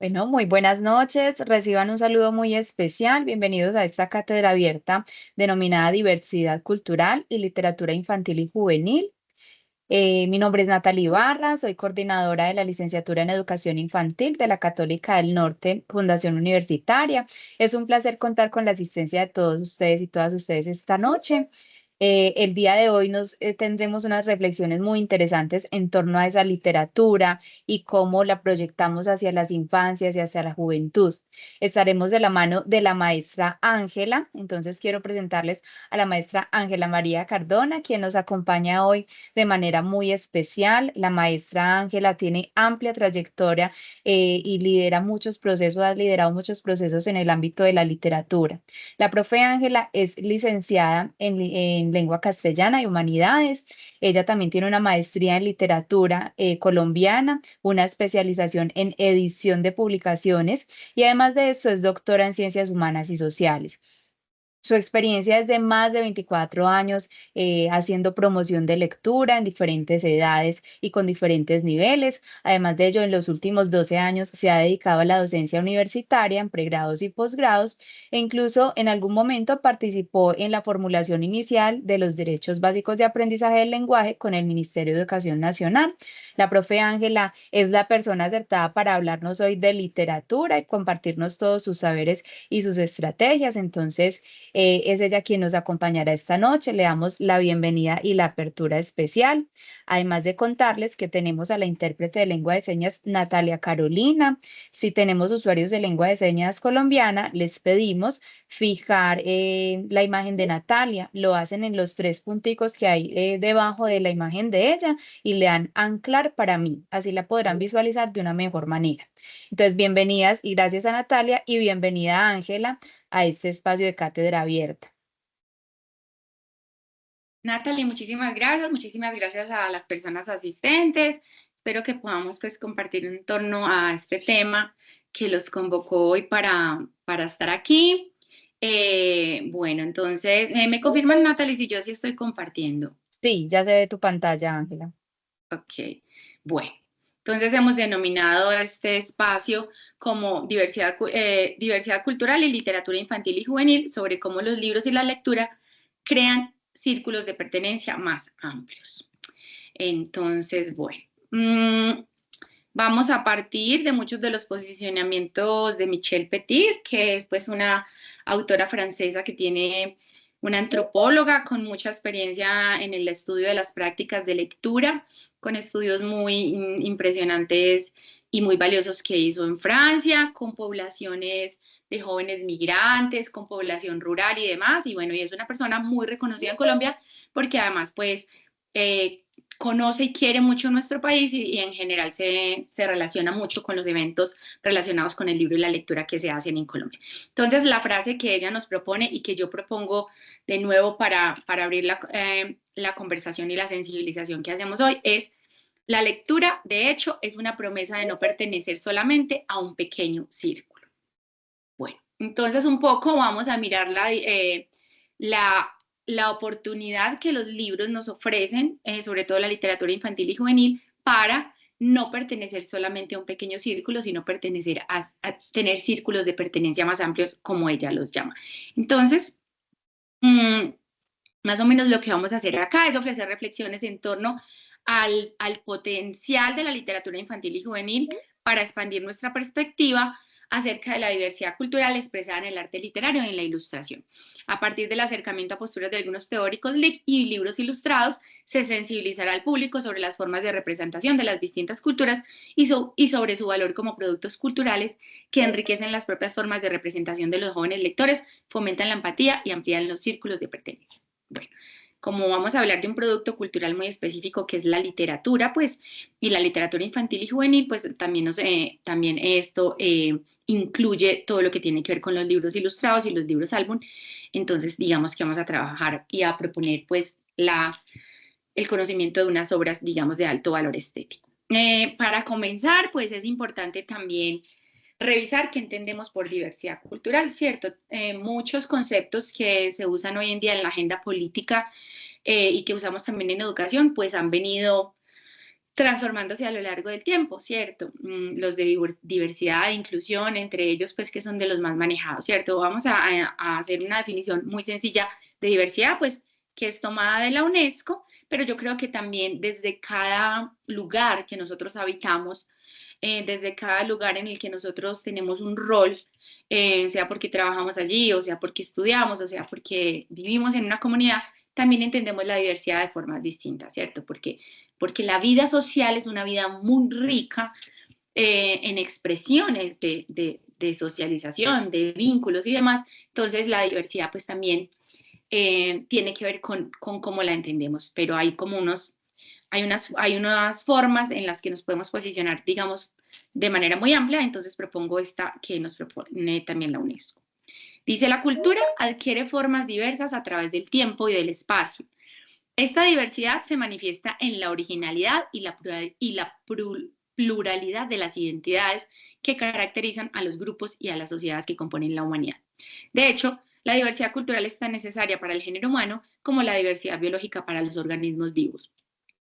Bueno, muy buenas noches. Reciban un saludo muy especial. Bienvenidos a esta cátedra abierta denominada Diversidad Cultural y Literatura Infantil y Juvenil. Mi nombre es Natalie Barra, soy coordinadora de la licenciatura en Educación Infantil de la Católica del Norte, Fundación Universitaria. Es un placer contar con la asistencia de todos ustedes y todas ustedes esta noche. El día de hoy tendremos unas reflexiones muy interesantes en torno a esa literatura y cómo la proyectamos hacia las infancias y hacia la juventud. Estaremos de la mano de la maestra Ángela, entonces quiero presentarles a la maestra Ángela María Cardona, quien nos acompaña hoy de manera muy especial. La maestra Ángela tiene amplia trayectoria y ha liderado muchos procesos en el ámbito de la literatura. La profe Ángela es licenciada en lengua castellana y humanidades. Ella también tiene una maestría en literatura colombiana, una especialización en edición de publicaciones y además de esto es doctora en ciencias humanas y sociales. Su experiencia es de más de 24 años haciendo promoción de lectura en diferentes edades y con diferentes niveles. Además de ello, en los últimos 12 años se ha dedicado a la docencia universitaria en pregrados y posgrados e incluso en algún momento participó en la formulación inicial de los derechos básicos de aprendizaje del lenguaje con el Ministerio de Educación Nacional. La profe Ángela es la persona acertada para hablarnos hoy de literatura y compartirnos todos sus saberes y sus estrategias. Entonces, es ella quien nos acompañará esta noche. Le damos la bienvenida y la apertura especial. Además de contarles que tenemos a la intérprete de lengua de señas Natalia Carolina. Si tenemos usuarios de lengua de señas colombiana, les pedimos fijar la imagen de Natalia. Lo hacen en los tres punticos que hay debajo de la imagen de ella y le dan anclar para mí. Así la podrán visualizar de una mejor manera. Entonces, bienvenidas y gracias a Natalia y bienvenida a Ángela a este espacio de cátedra abierta. Natalie, muchísimas gracias a las personas asistentes. Espero que podamos pues compartir en torno a este tema que los convocó hoy para estar aquí. Bueno, entonces, ¿me confirman, Natalie, si yo sí estoy compartiendo? Sí, ya se ve tu pantalla, Ángela. Ok, bueno. Entonces hemos denominado este espacio como diversidad cultural y literatura infantil y juvenil sobre cómo los libros y la lectura crean círculos de pertenencia más amplios. Entonces, bueno, vamos a partir de muchos de los posicionamientos de Michel Petit, que es pues una autora francesa que tiene una antropóloga con mucha experiencia en el estudio de las prácticas de lectura, con estudios muy impresionantes y muy valiosos que hizo en Francia, con poblaciones de jóvenes migrantes, con población rural y demás. Y bueno, y es una persona muy reconocida en Colombia porque además pues conoce y quiere mucho nuestro país y en general se relaciona mucho con los eventos relacionados con el libro y la lectura que se hacen en Colombia. Entonces, la frase que ella nos propone y que yo propongo de nuevo para abrir la conversación y la sensibilización que hacemos hoy es: la lectura, de hecho, es una promesa de no pertenecer solamente a un pequeño círculo. Bueno, entonces un poco vamos a mirar la, la oportunidad que los libros nos ofrecen, sobre todo la literatura infantil y juvenil, para no pertenecer solamente a un pequeño círculo, sino pertenecer a tener círculos de pertenencia más amplios, como ella los llama. Entonces, más o menos lo que vamos a hacer acá es ofrecer reflexiones en torno al potencial de la literatura infantil y juvenil para expandir nuestra perspectiva acerca de la diversidad cultural expresada en el arte literario y en la ilustración. A partir del acercamiento a posturas de algunos teóricos y libros ilustrados, se sensibilizará al público sobre las formas de representación de las distintas culturas y sobre su valor como productos culturales que enriquecen las propias formas de representación de los jóvenes lectores, fomentan la empatía y amplían los círculos de pertenencia. Bueno, como vamos a hablar de un producto cultural muy específico que es la literatura, pues, y la literatura infantil y juvenil, pues también esto incluye todo lo que tiene que ver con los libros ilustrados y los libros álbum. Entonces, digamos que vamos a trabajar y a proponer, pues, el conocimiento de unas obras, digamos, de alto valor estético. Para comenzar, pues es importante también revisar qué entendemos por diversidad cultural, ¿cierto? Muchos conceptos que se usan hoy en día en la agenda política y que usamos también en educación, pues han venido transformándose a lo largo del tiempo, ¿cierto? Los de diversidad e inclusión, entre ellos, pues, que son de los más manejados, ¿cierto? Vamos a hacer una definición muy sencilla de diversidad, pues, que es tomada de la UNESCO, pero yo creo que también desde cada lugar que nosotros habitamos, desde cada lugar en el que nosotros tenemos un rol, sea porque trabajamos allí, o sea porque estudiamos, o sea porque vivimos en una comunidad, también entendemos la diversidad de formas distintas, ¿cierto? Porque la vida social es una vida muy rica en expresiones de socialización, de vínculos y demás. Entonces la diversidad pues también tiene que ver con cómo la entendemos, pero hay unas formas en las que nos podemos posicionar, digamos, de manera muy amplia, entonces propongo esta que nos propone también la UNESCO. Dice, la cultura adquiere formas diversas a través del tiempo y del espacio. Esta diversidad se manifiesta en la originalidad y la pluralidad de las identidades que caracterizan a los grupos y a las sociedades que componen la humanidad. De hecho, la diversidad cultural es tan necesaria para el género humano como la diversidad biológica para los organismos vivos.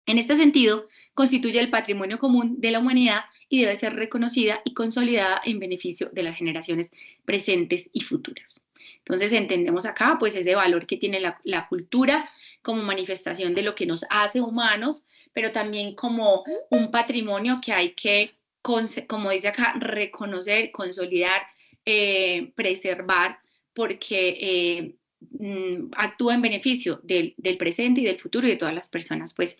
En este sentido, constituye el patrimonio común de la humanidad y debe ser reconocida y consolidada en beneficio de las generaciones presentes y futuras. Entonces entendemos acá pues ese valor que tiene la cultura como manifestación de lo que nos hace humanos, pero también como un patrimonio que hay que, como dice acá, reconocer, consolidar, preservar, porque actúa en beneficio del presente y del futuro y de todas las personas pues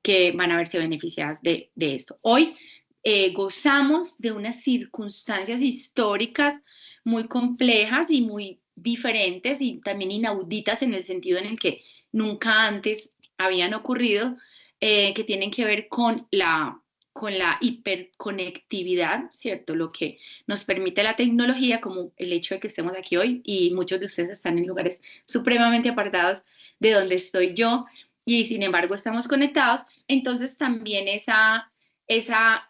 que van a verse beneficiadas de esto. Hoy gozamos de unas circunstancias históricas muy complejas y muy diferentes y también inauditas en el sentido en el que nunca antes habían ocurrido, que tienen que ver con la hiperconectividad, ¿cierto? Lo que nos permite la tecnología, como el hecho de que estemos aquí hoy y muchos de ustedes están en lugares supremamente apartados de donde estoy yo y sin embargo estamos conectados, entonces también esa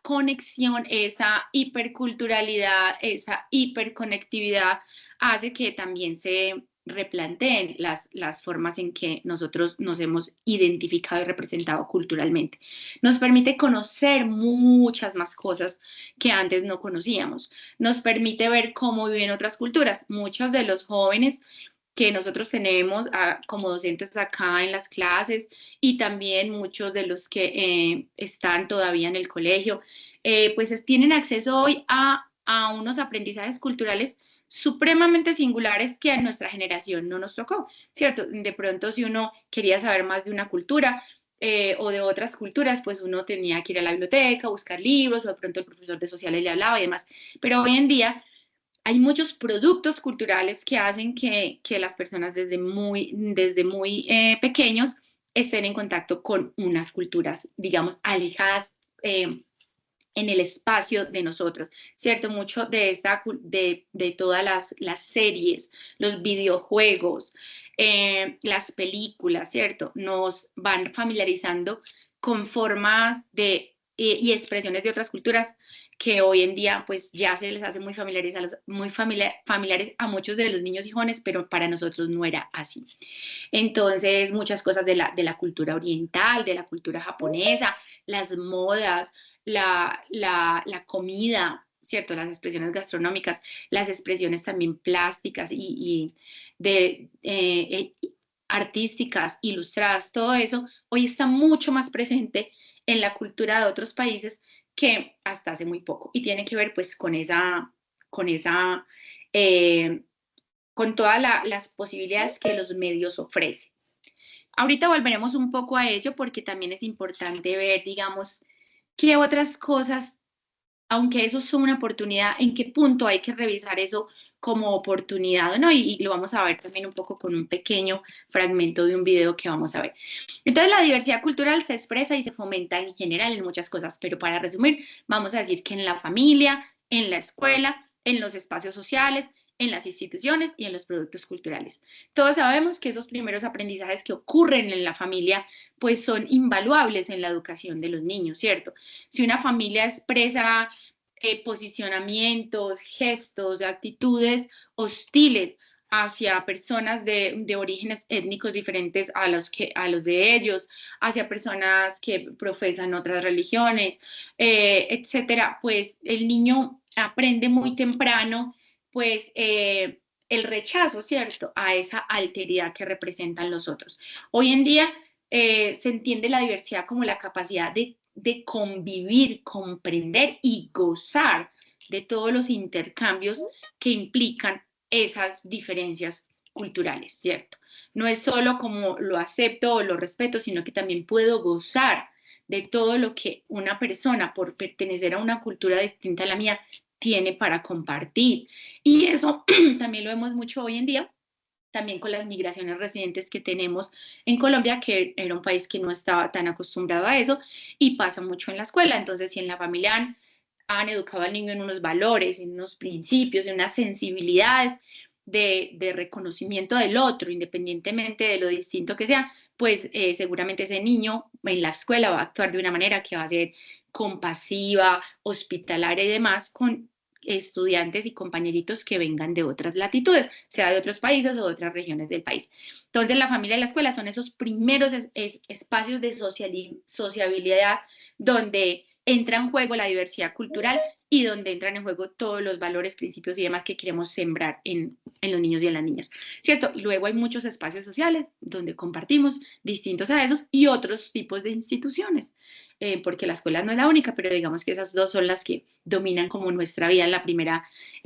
conexión, esa hiperculturalidad, esa hiperconectividad hace que también se replanteen las formas en que nosotros nos hemos identificado y representado culturalmente. Nos permite conocer muchas más cosas que antes no conocíamos. Nos permite ver cómo viven otras culturas. Muchos de los jóvenes que nosotros tenemos como docentes acá en las clases y también muchos de los que están todavía en el colegio, pues tienen acceso hoy a unos aprendizajes culturales supremamente singulares que a nuestra generación no nos tocó, ¿cierto? De pronto si uno quería saber más de una cultura, o de otras culturas, pues uno tenía que ir a la biblioteca, buscar libros, o de pronto el profesor de sociales le hablaba y demás. Pero hoy en día hay muchos productos culturales que hacen que las personas desde muy pequeños estén en contacto con unas culturas, digamos, alejadas en el espacio de nosotros, ¿cierto? Mucho de todas las series, los videojuegos, las películas, ¿cierto? Nos van familiarizando con formas y expresiones de otras culturas que hoy en día pues ya se les hace familiares a muchos de los niños y jóvenes, pero para nosotros no era así. Entonces, muchas cosas de la cultura oriental, de la cultura japonesa, las modas, la comida, ¿cierto? Las expresiones gastronómicas, las expresiones también plásticas y de, artísticas, ilustradas, todo eso hoy está mucho más presente en la cultura de otros países que hasta hace muy poco. Y tiene que ver pues con esa eh, con todas las posibilidades que los medios ofrecen. Ahorita volveremos un poco a ello porque también es importante ver, digamos, qué otras cosas, aunque eso es una oportunidad, en qué punto hay que revisar eso como oportunidad, ¿no? Y lo vamos a ver también un poco con un pequeño fragmento de un video que vamos a ver. Entonces, la diversidad cultural se expresa y se fomenta en general en muchas cosas, pero para resumir, vamos a decir que en la familia, en la escuela, en los espacios sociales, en las instituciones y en los productos culturales. Todos sabemos que esos primeros aprendizajes que ocurren en la familia, pues son invaluables en la educación de los niños, ¿cierto? Si una familia expresa posicionamientos, gestos, actitudes hostiles hacia personas de orígenes étnicos diferentes a los de ellos, hacia personas que profesan otras religiones, etcétera, pues el niño aprende muy temprano, pues el rechazo, ¿cierto?, a esa alteridad que representan los otros. Hoy en día se entiende la diversidad como la capacidad de convivir, comprender y gozar de todos los intercambios que implican esas diferencias culturales, ¿cierto? No es solo como lo acepto o lo respeto, sino que también puedo gozar de todo lo que una persona, por pertenecer a una cultura distinta a la mía, tiene para compartir. Y eso también lo vemos mucho hoy en día, también con las migraciones residentes que tenemos en Colombia, que era un país que no estaba tan acostumbrado a eso, y pasa mucho en la escuela. Entonces, si en la familia han educado al niño en unos valores, en unos principios, en unas sensibilidades de reconocimiento del otro, independientemente de lo distinto que sea, pues seguramente ese niño en la escuela va a actuar de una manera que va a ser compasiva, hospitalaria y demás con estudiantes y compañeritos que vengan de otras latitudes, sea de otros países o de otras regiones del país. Entonces, la familia y la escuela son esos primeros espacios de sociabilidad donde entra en juego la diversidad cultural y donde entran en juego todos los valores, principios y demás que queremos sembrar en los niños y en las niñas, ¿cierto? Luego hay muchos espacios sociales donde compartimos distintos a esos y otros tipos de instituciones, porque la escuela no es la única, pero digamos que esas dos son las que dominan como nuestra vida en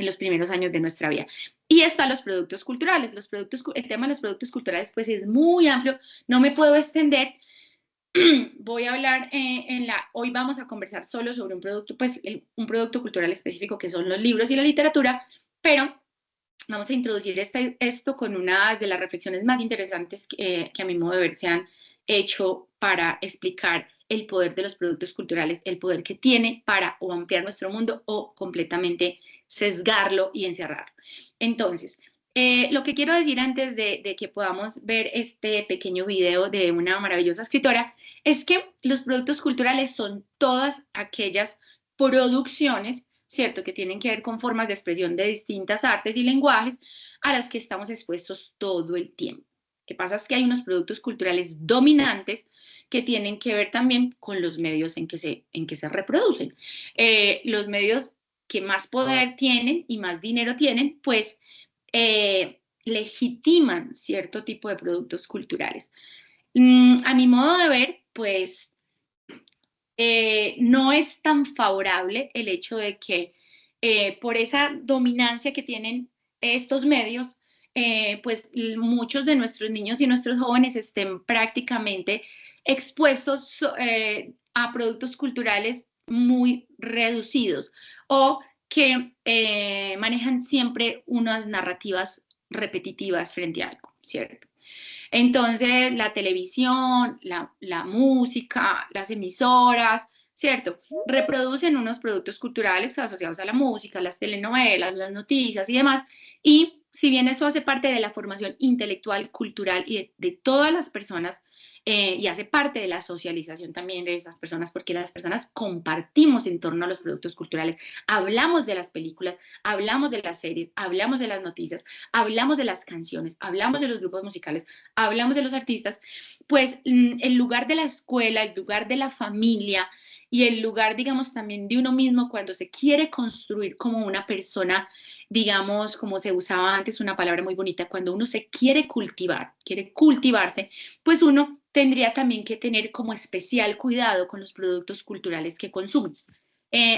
los primeros años de nuestra vida. Y están los productos culturales. El tema de los productos culturales pues es muy amplio, no me puedo extender. Voy a hablar hoy vamos a conversar solo sobre un producto, pues un producto cultural específico que son los libros y la literatura, pero vamos a introducir esto con una de las reflexiones más interesantes que a mi modo de ver se han hecho para explicar el poder de los productos culturales, el poder que tiene para o ampliar nuestro mundo o completamente sesgarlo y encerrarlo. Entonces, lo que quiero decir antes de que podamos ver este pequeño video de una maravillosa escritora es que los productos culturales son todas aquellas producciones, ¿cierto?, que tienen que ver con formas de expresión de distintas artes y lenguajes a las que estamos expuestos todo el tiempo. Lo que pasa es que hay unos productos culturales dominantes que tienen que ver también con los medios en que se reproducen. Los medios que más poder tienen y más dinero tienen, pues legitiman cierto tipo de productos culturales. A mi modo de ver, pues no es tan favorable el hecho de que por esa dominancia que tienen estos medios, pues muchos de nuestros niños y nuestros jóvenes estén prácticamente expuestos a productos culturales muy reducidos o que manejan siempre unas narrativas repetitivas frente a algo, ¿cierto? Entonces, la televisión, la música, las emisoras, ¿cierto? Reproducen unos productos culturales asociados a la música, las telenovelas, las noticias y demás. Y si bien eso hace parte de la formación intelectual, cultural y de todas las personas, y hace parte de la socialización también de esas personas, porque las personas compartimos en torno a los productos culturales, hablamos de las películas, hablamos de las series, hablamos de las noticias, hablamos de las canciones, hablamos de los grupos musicales, hablamos de los artistas, pues el lugar de la escuela, el lugar de la familia y el lugar, digamos, también de uno mismo cuando se quiere construir como una persona, digamos, como se usaba antes, una palabra muy bonita, cuando uno se quiere cultivar, quiere cultivarse, pues uno tendría también que tener como especial cuidado con los productos culturales que consumes.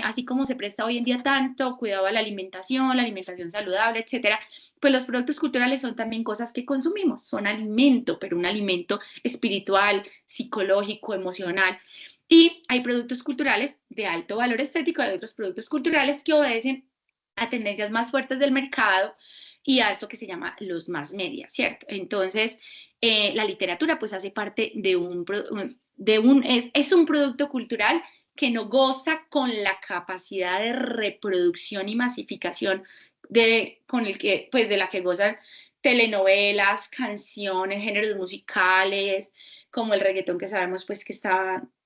Así como se presta hoy en día tanto cuidado a la alimentación saludable, etcétera, pues los productos culturales son también cosas que consumimos, son alimento, pero un alimento espiritual, psicológico, emocional. Y hay productos culturales de alto valor estético, hay otros productos culturales que obedecen a tendencias más fuertes del mercado y a eso que se llama los más media, ¿cierto? Entonces, la literatura pues hace parte es un producto cultural que no goza con la capacidad de reproducción y masificación de la que gozan telenovelas, canciones, géneros musicales, como el reggaetón que sabemos pues que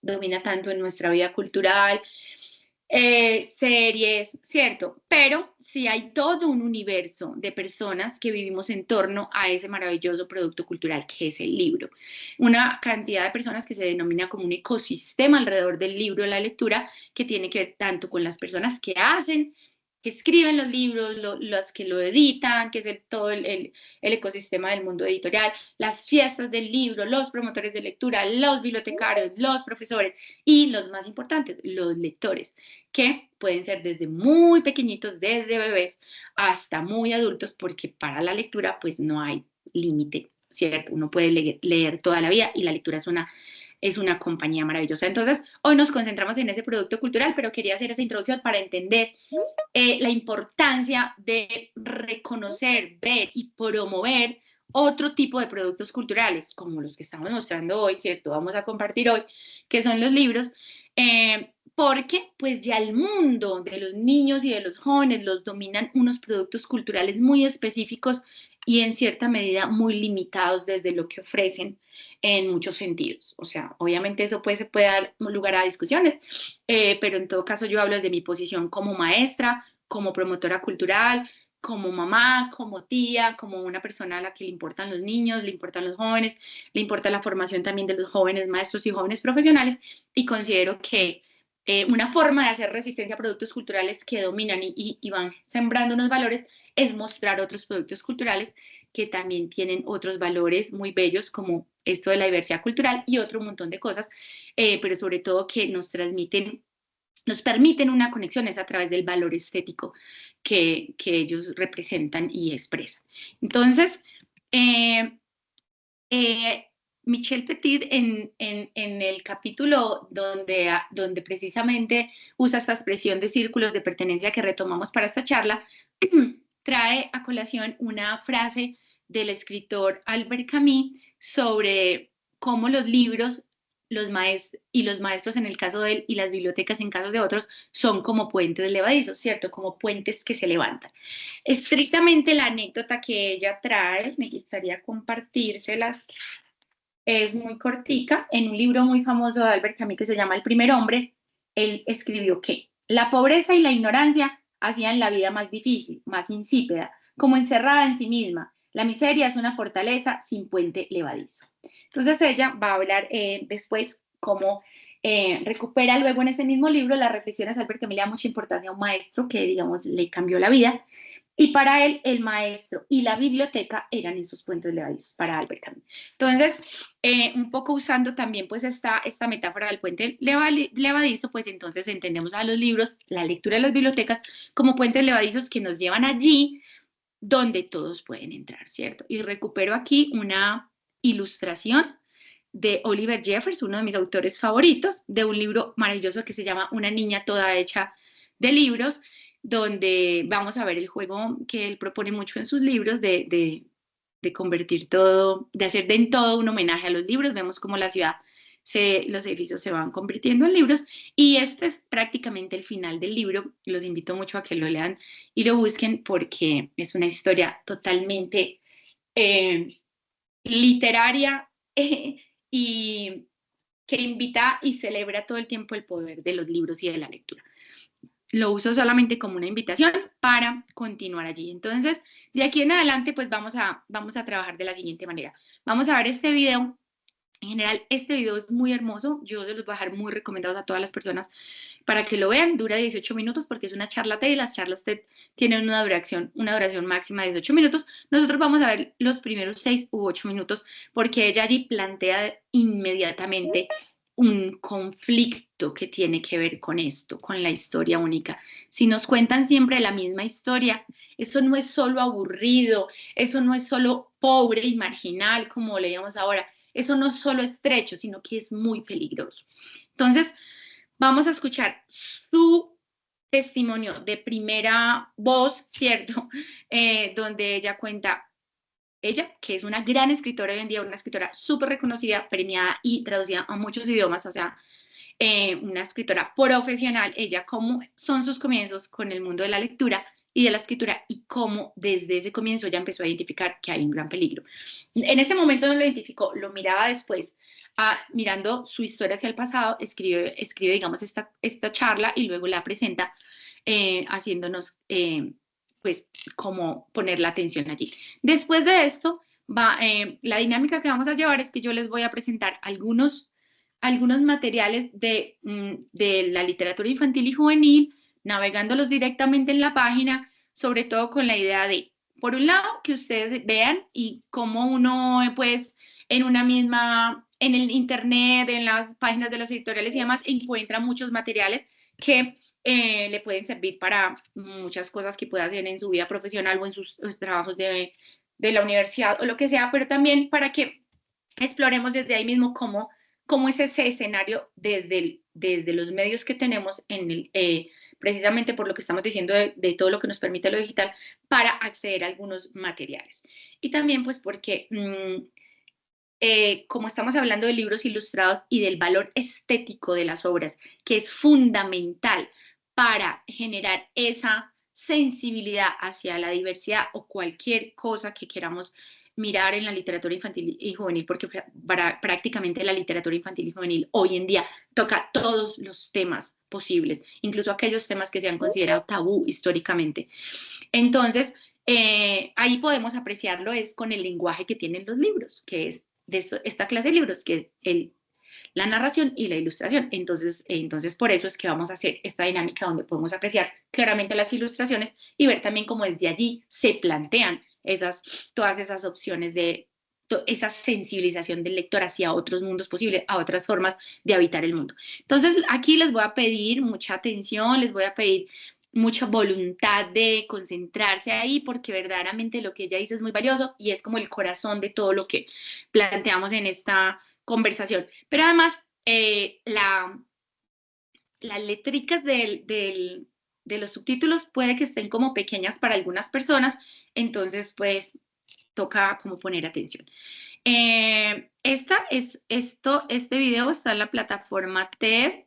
domina tanto en nuestra vida cultural. series, cierto, pero sí hay todo un universo de personas que vivimos en torno a ese maravilloso producto cultural que es el libro. Una cantidad de personas que se denomina como un ecosistema alrededor del libro, la lectura, que tiene que ver tanto con las personas que hacen, que escriben los libros, los que lo editan, que es todo el ecosistema del mundo editorial, las fiestas del libro, los promotores de lectura, los bibliotecarios, los profesores y los más importantes, los lectores, que pueden ser desde muy pequeñitos, desde bebés, hasta muy adultos, porque para la lectura pues no hay límite, ¿cierto? Uno puede leer toda la vida y la lectura es una compañía maravillosa. Entonces, hoy nos concentramos en ese producto cultural, pero quería hacer esa introducción para entender la importancia de reconocer, ver y promover otro tipo de productos culturales, como los que estamos mostrando hoy, ¿cierto? Vamos a compartir hoy, que son los libros, porque pues ya el mundo de los niños y de los jóvenes los dominan unos productos culturales muy específicos y en cierta medida muy limitados desde lo que ofrecen en muchos sentidos. O sea, obviamente eso puede dar lugar a discusiones, pero en todo caso yo hablo desde mi posición como maestra, como promotora cultural, como mamá, como tía, como una persona a la que le importan los niños, le importan los jóvenes, le importa la formación también de los jóvenes maestros y jóvenes profesionales, y considero que una forma de hacer resistencia a productos culturales que dominan y van sembrando unos valores es mostrar otros productos culturales que también tienen otros valores muy bellos, como esto de la diversidad cultural y otro montón de cosas, pero sobre todo que nos permiten una conexión es a través del valor estético que ellos representan y expresan. Entonces, eh, eh, Michel Petit en el capítulo donde precisamente usa esta expresión de círculos de pertenencia que retomamos para esta charla, trae a colación una frase del escritor Albert Camus sobre cómo los libros y los maestros en el caso de él y las bibliotecas en casos de otros son como puentes levadizos, ¿cierto? Como puentes que se levantan. Estrictamente la anécdota que ella trae, me gustaría compartírselas, es muy cortica. En un libro muy famoso de Albert Camus que se llama El primer hombre, él escribió que la pobreza y la ignorancia hacían la vida más difícil, más insípida, como encerrada en sí misma. La miseria es una fortaleza sin puente levadizo. Entonces ella va a hablar después cómo recupera luego en ese mismo libro las reflexiones de Albert Camus, le da mucha importancia a un maestro que, digamos, le cambió la vida, y para él, el maestro y la biblioteca eran esos puentes levadizos para Albert Camus. Entonces, un poco usando también pues esta metáfora del puente levadizo, pues entonces entendemos a los libros, la lectura de las bibliotecas, como puentes levadizos que nos llevan allí donde todos pueden entrar, ¿cierto? Y recupero aquí una ilustración de Oliver Jeffers, uno de mis autores favoritos, de un libro maravilloso que se llama Una niña toda hecha de libros, donde vamos a ver el juego que él propone mucho en sus libros de convertir todo, de hacer de en todo un homenaje a los libros. Vemos cómo la ciudad, los edificios se van convirtiendo en libros, y este es prácticamente el final del libro. Los invito mucho a que lo lean y lo busquen porque es una historia totalmente literaria y que invita y celebra todo el tiempo el poder de los libros y de la lectura. Lo uso solamente como una invitación para continuar allí. Entonces, de aquí en adelante, pues vamos a trabajar de la siguiente manera. Vamos a ver este video. En general, este video es muy hermoso. Yo se los voy a dejar muy recomendados a todas las personas para que lo vean. Dura 18 minutos porque es una charla TED y las charlas TED tienen una duración máxima de 18 minutos. Nosotros vamos a ver los primeros 6 u 8 minutos porque ella allí plantea inmediatamente un conflicto que tiene que ver con esto, con la historia única. Si nos cuentan siempre la misma historia, eso no es solo aburrido, eso no es solo pobre y marginal, como leíamos ahora, eso no es solo estrecho, sino que es muy peligroso. Entonces, vamos a escuchar su testimonio de primera voz, ¿cierto? Donde ella cuenta, ella, que es una gran escritora hoy en día, una escritora súper reconocida, premiada y traducida a muchos idiomas, o sea, una escritora profesional, ella cómo son sus comienzos con el mundo de la lectura y de la escritura, y cómo desde ese comienzo ella empezó a identificar que hay un gran peligro. En ese momento no lo identificó, lo miraba después, mirando su historia hacia el pasado, escribe digamos, esta charla y luego la presenta haciéndonos, pues, como poner la atención allí. Después de esto, la dinámica que vamos a llevar es que yo les voy a presentar algunos materiales de la literatura infantil y juvenil, navegándolos directamente en la página, sobre todo con la idea de, por un lado, que ustedes vean y cómo uno, pues, en el internet, en las páginas de las editoriales y demás, encuentra muchos materiales que le pueden servir para muchas cosas que pueda hacer en su vida profesional o en sus trabajos de la universidad o lo que sea, pero también para que exploremos desde ahí mismo cómo es ese escenario desde los medios que tenemos, precisamente por lo que estamos diciendo de todo lo que nos permite lo digital, para acceder a algunos materiales. Y también pues porque como estamos hablando de libros ilustrados y del valor estético de las obras, que es fundamental para generar esa sensibilidad hacia la diversidad o cualquier cosa que queramos mirar en la literatura infantil y juvenil, porque prácticamente la literatura infantil y juvenil hoy en día toca todos los temas posibles, incluso aquellos temas que se han considerado tabú históricamente. Entonces, ahí podemos apreciarlo es con el lenguaje que tienen los libros, que es de esta clase de libros, que es la narración y la ilustración. Entonces, por eso es que vamos a hacer esta dinámica donde podemos apreciar claramente las ilustraciones y ver también cómo desde allí se plantean todas esas opciones de esa sensibilización del lector hacia otros mundos posibles, a otras formas de habitar el mundo. Entonces, aquí les voy a pedir mucha atención, les voy a pedir mucha voluntad de concentrarse ahí, porque verdaderamente lo que ella dice es muy valioso y es como el corazón de todo lo que planteamos en esta conversación. Pero además, las letricas de los subtítulos puede que estén como pequeñas para algunas personas, entonces pues toca como poner atención. Este video está en la plataforma TED.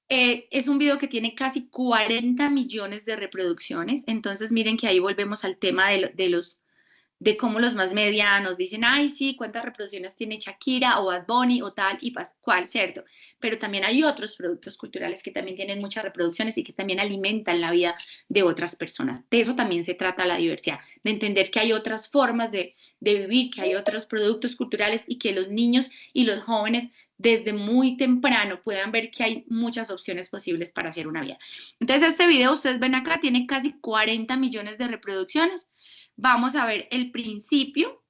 Es un video que tiene casi 40 millones de reproducciones, entonces miren que ahí volvemos al tema de cómo los más medianos dicen, ay, sí, cuántas reproducciones tiene Shakira o Bad Bunny o tal y cual, ¿cierto? Pero también hay otros productos culturales que también tienen muchas reproducciones y que también alimentan la vida de otras personas. De eso también se trata la diversidad, de entender que hay otras formas de vivir, que hay otros productos culturales y que los niños y los jóvenes desde muy temprano puedan ver que hay muchas opciones posibles para hacer una vida. Entonces, este video, ustedes ven acá, tiene casi 40 millones de reproducciones. Vamos a ver el principio.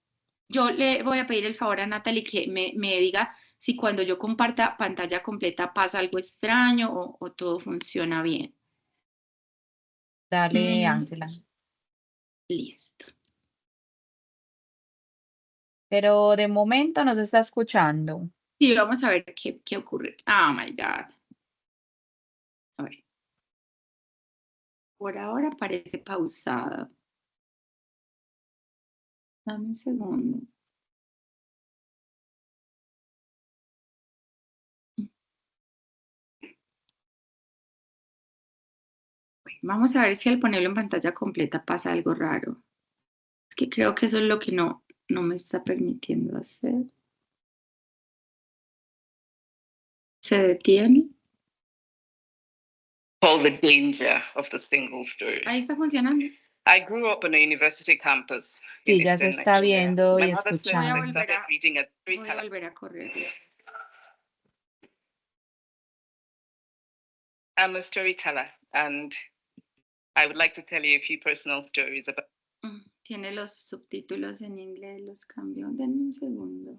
Yo le voy a pedir el favor a Natalie que me diga si cuando yo comparta pantalla completa pasa algo extraño o todo funciona bien. Dale, Ángela. Listo. Pero de momento no se está escuchando. Sí, vamos a ver qué ocurre. Oh, my God. A ver. Por ahora parece pausada. Dame un segundo. Vamos a ver si al ponerlo en pantalla completa pasa algo raro. Es que creo que eso es lo que no me está permitiendo hacer. ¿Se detiene? Called The Danger of the Single Story. Ahí está funcionando. I grew up on a university campus in Sí, ya se Eastern está Nigeria. viendo y My mother said escuchando. I started reading at Voy a volver a correr. I'm a storyteller, and I would like to tell you a few personal stories about. Tiene los subtítulos en inglés, los cambió. Denme un segundo.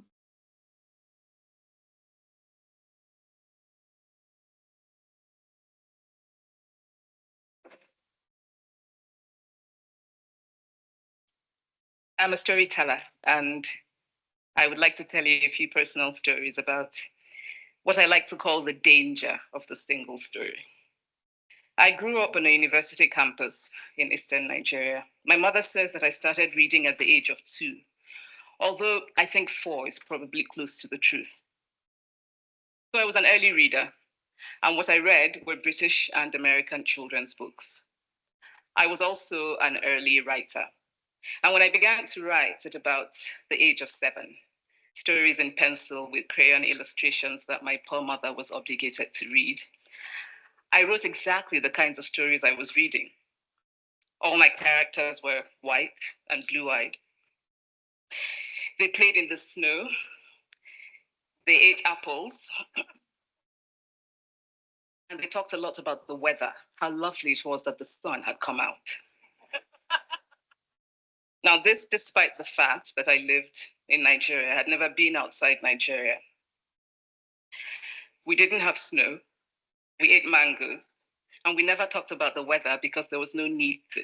I'm a storyteller, and I would like to tell you a few personal stories about what I like to call the danger of the single story. I grew up on a university campus in Eastern Nigeria. My mother says that I started reading at the age of 2, although I think 4 is probably close to the truth. So I was an early reader. And what I read were British and American children's books. I was also an early writer. And when I began to write at about the age of 7, stories in pencil with crayon illustrations that my poor mother was obligated to read, I wrote exactly the kinds of stories I was reading. All my characters were white and blue-eyed. They played in the snow. They ate apples. And they talked a lot about the weather, how lovely it was that the sun had come out. Now, this despite the fact that I lived in Nigeria, I had never been outside Nigeria. We didn't have snow. We ate mangoes. And we never talked about the weather because there was no need to.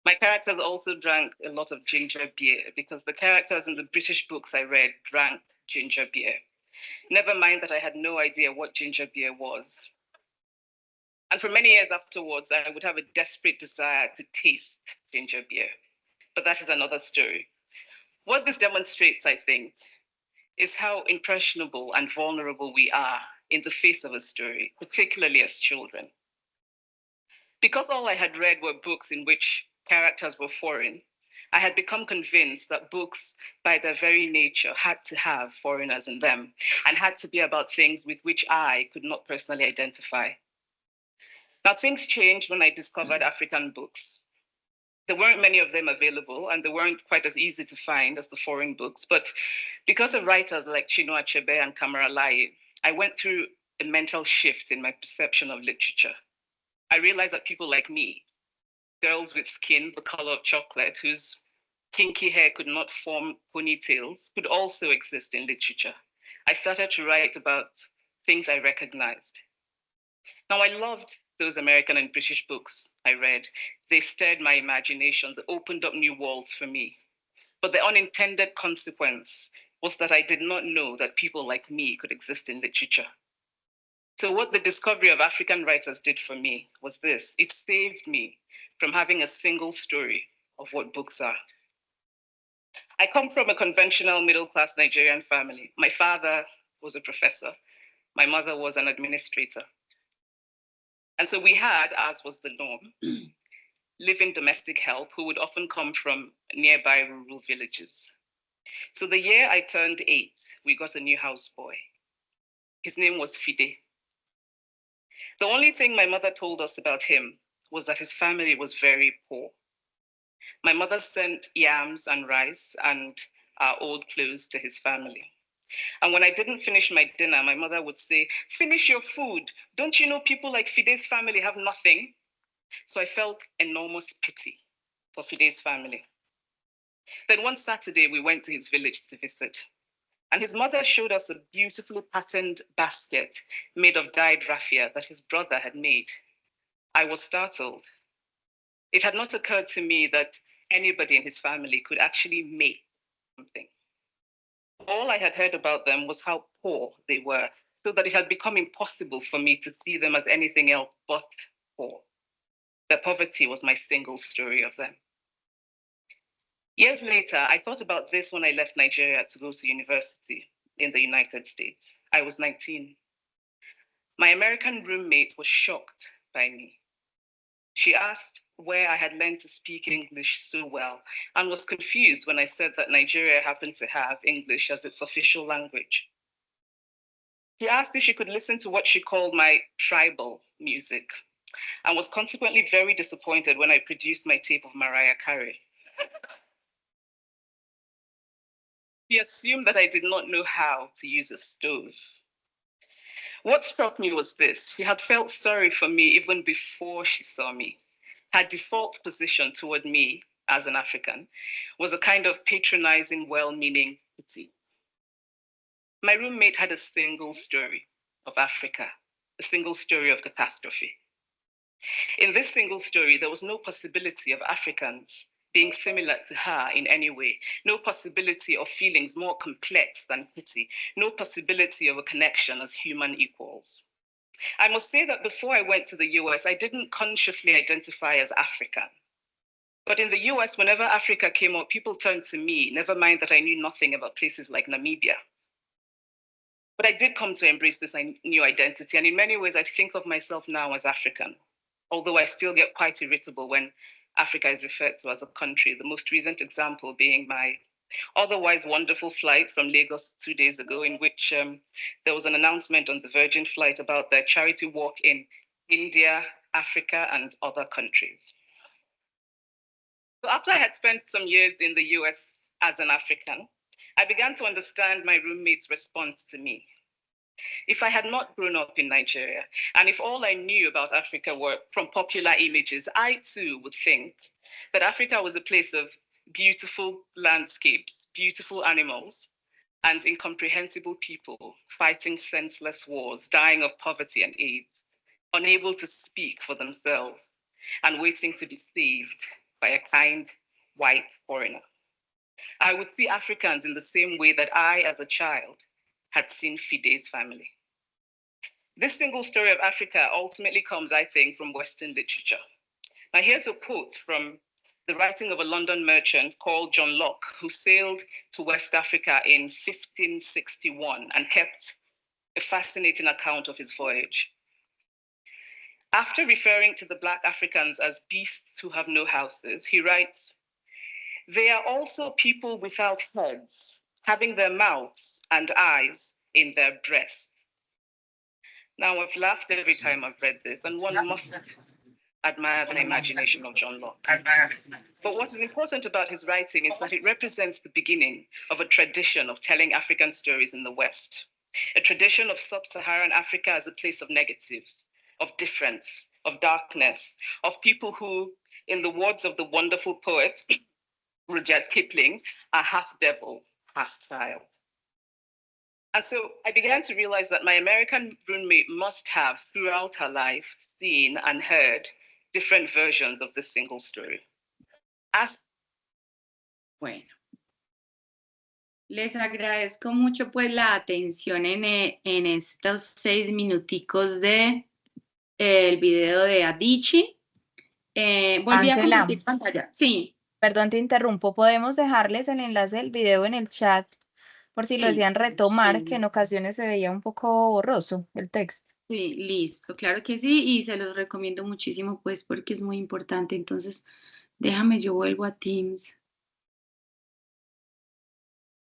My characters also drank a lot of ginger beer because the characters in the British books I read drank ginger beer. Never mind that I had no idea what ginger beer was. And for many years afterwards, I would have a desperate desire to taste ginger beer. But that is another story. What this demonstrates, I think, is how impressionable and vulnerable we are in the face of a story, particularly as children. Because all I had read were books in which characters were foreign, I had become convinced that books, by their very nature, had to have foreigners in them and had to be about things with which I could not personally identify. Now, things changed when I discovered African books. There weren't many of them available, and they weren't quite as easy to find as the foreign books. But because of writers like Chinua Achebe and Kamara Lai, I went through a mental shift in my perception of literature. I realized that people like me, girls with skin the color of chocolate, whose kinky hair could not form ponytails, could also exist in literature. I started to write about things I recognized. Now, I loved those American and British books I read. They stirred my imagination, they opened up new worlds for me. But the unintended consequence was that I did not know that people like me could exist in literature. So what the discovery of African writers did for me was this: it saved me from having a single story of what books are. I come from a conventional middle-class Nigerian family. My father was a professor. My mother was an administrator. And so we had, as was the norm, live-in domestic help who would often come from nearby rural villages. So the year I turned 8, we got a new houseboy. His name was Fide. The only thing my mother told us about him was that his family was very poor. My mother sent yams and rice and our old clothes to his family. And when I didn't finish my dinner, my mother would say, "Finish your food. Don't you know people like Fide's family have nothing?" So I felt enormous pity for Fide's family. Then one Saturday, we went to his village to visit. And his mother showed us a beautifully patterned basket made of dyed raffia that his brother had made. I was startled. It had not occurred to me that anybody in his family could actually make something. All I had heard about them was how poor they were, so that it had become impossible for me to see them as anything else but poor. Their poverty was my single story of them. Years later, I thought about this when I left Nigeria to go to university in the United States. I was 19. My American roommate was shocked by me. She asked where I had learned to speak English so well and was confused when I said that Nigeria happened to have English as its official language. She asked if she could listen to what she called my tribal music and was consequently very disappointed when I produced my tape of Mariah Carey. She assumed that I did not know how to use a stove. What struck me was this: she had felt sorry for me even before she saw me. Her default position toward me as an African was a kind of patronizing, well-meaning pity. My roommate had a single story of Africa, a single story of catastrophe. In this single story, there was no possibility of Africans being similar to her in any way, no possibility of feelings more complex than pity, no possibility of a connection as human equals. I must say that before I went to the US, I didn't consciously identify as African. But in the US, whenever Africa came up, people turned to me, never mind that I knew nothing about places like Namibia. But I did come to embrace this new identity. And in many ways, I think of myself now as African, although I still get quite irritable when Africa is referred to as a country. The most recent example being my otherwise wonderful flight from Lagos 2 days ago, in which there was an announcement on the Virgin flight about their charity walk in India, Africa, and other countries. So after I had spent some years in the US as an African, I began to understand my roommate's response to me. If I had not grown up in Nigeria, and if all I knew about Africa were from popular images, I too would think that Africa was a place of beautiful landscapes, beautiful animals, and incomprehensible people fighting senseless wars, dying of poverty and AIDS, unable to speak for themselves, and waiting to be saved by a kind white foreigner. I would see Africans in the same way that I, as a child, had seen Fide's family. This single story of Africa ultimately comes, I think, from Western literature. Now, here's a quote from the writing of a London merchant called John Locke, who sailed to West Africa in 1561 and kept a fascinating account of his voyage. After referring to the Black Africans as beasts who have no houses, he writes, "They are also people without heads, having their mouths and eyes in their breasts." Now, I've laughed every time I've read this, and one must admire the imagination of John Locke. But what is important about his writing is that it represents the beginning of a tradition of telling African stories in the West, a tradition of sub-Saharan Africa as a place of negatives, of difference, of darkness, of people who, in the words of the wonderful poet Rudyard Kipling, are half devil, half child. And so I began to realize that my American roommate must have, throughout her life, seen and heard different versions of this single story. Bueno, les agradezco mucho pues la atención en estos 6 minuticos de el video de Adichie. Volví a Ángela, compartir pantalla. Sí, perdón, te interrumpo. ¿Podemos dejarles el enlace del video en el chat por si lo sí, desean retomar, sí. que en ocasiones se veía un poco borroso el texto? Sí, listo, claro que sí, y se los recomiendo muchísimo pues porque es muy importante. Entonces, déjame, yo vuelvo a Teams.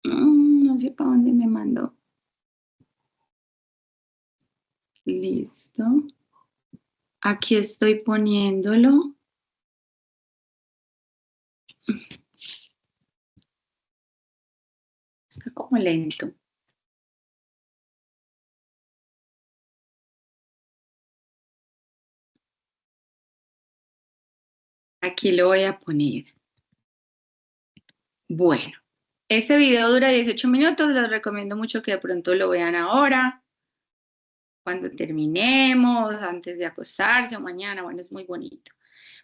No sé para dónde me mandó. Listo. Aquí estoy poniéndolo. Está como lento. Aquí lo voy a poner. Bueno, este video dura 18 minutos, les recomiendo mucho que de pronto lo vean ahora, cuando terminemos, antes de acostarse o mañana, bueno, es muy bonito.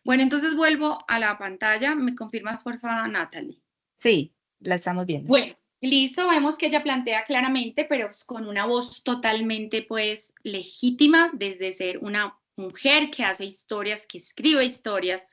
Bueno, entonces vuelvo a la pantalla, ¿me confirmas por favor, Natalie? Sí, la estamos viendo. Bueno, listo, vemos que ella plantea claramente, pero con una voz totalmente pues legítima, desde ser una mujer que hace historias, que escribe historias,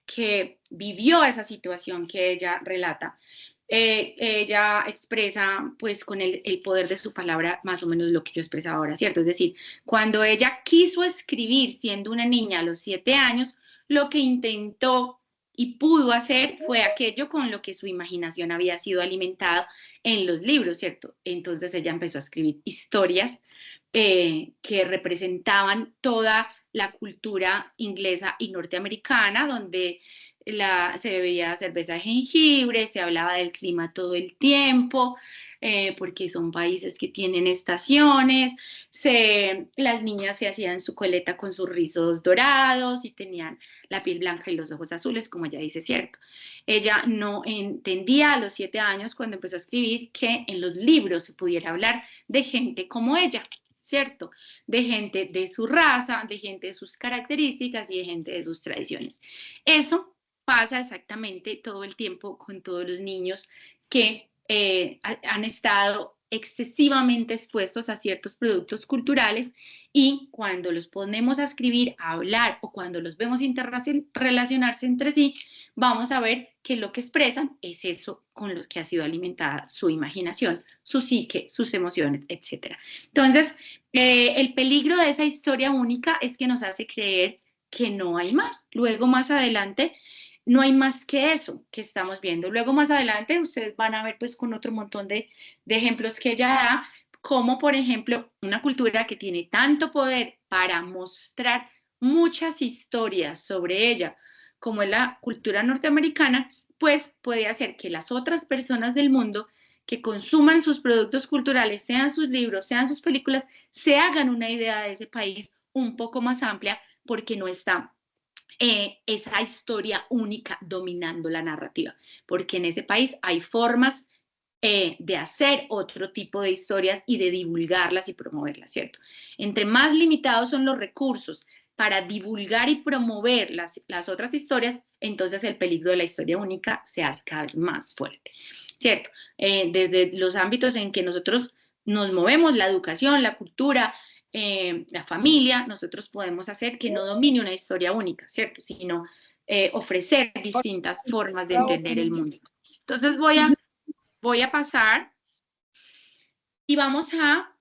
que vivió esa situación que ella relata. Ella expresa pues con el poder de su palabra más o menos lo que yo expresaba ahora, ¿cierto? Es decir, cuando ella quiso escribir siendo una niña a los 7 años, lo que intentó y pudo hacer fue aquello con lo que su imaginación había sido alimentada en los libros, ¿cierto? Entonces ella empezó a escribir historias que representaban toda la cultura inglesa y norteamericana, donde se bebía cerveza de jengibre, se hablaba del clima todo el tiempo, porque son países que tienen estaciones, las niñas se hacían su coleta con sus rizos dorados y tenían la piel blanca y los ojos azules, como ella dice, ¿cierto? Ella no entendía a los 7 años, cuando empezó a escribir, que en los libros se pudiera hablar de gente como ella, ¿cierto? De gente de su raza, de gente de sus características y de gente de sus tradiciones. Eso pasa exactamente todo el tiempo con todos los niños que han estado excesivamente expuestos a ciertos productos culturales y cuando los ponemos a escribir, a hablar o cuando los vemos relacionarse entre sí, vamos a ver que lo que expresan es eso con lo que ha sido alimentada su imaginación, su psique, sus emociones, etc. Entonces, el peligro de esa historia única es que nos hace creer que no hay más. Luego, más adelante, no hay más que eso que estamos viendo. Luego, más adelante, ustedes van a ver pues con otro montón de ejemplos que ella da, como por ejemplo una cultura que tiene tanto poder para mostrar muchas historias sobre ella, como es la cultura norteamericana, pues puede hacer que las otras personas del mundo que consuman sus productos culturales, sean sus libros, sean sus películas, se hagan una idea de ese país un poco más amplia porque no está esa historia única dominando la narrativa, porque en ese país hay formas de hacer otro tipo de historias y de divulgarlas y promoverlas, ¿cierto? Entre más limitados son los recursos para divulgar y promover las otras historias, entonces el peligro de la historia única se hace cada vez más fuerte, ¿cierto? Desde los ámbitos en que nosotros nos movemos, la educación, la cultura, la familia, nosotros podemos hacer que no domine una historia única, ¿cierto? Sino ofrecer distintas formas de entender el mundo. Entonces voy a pasar y vamos a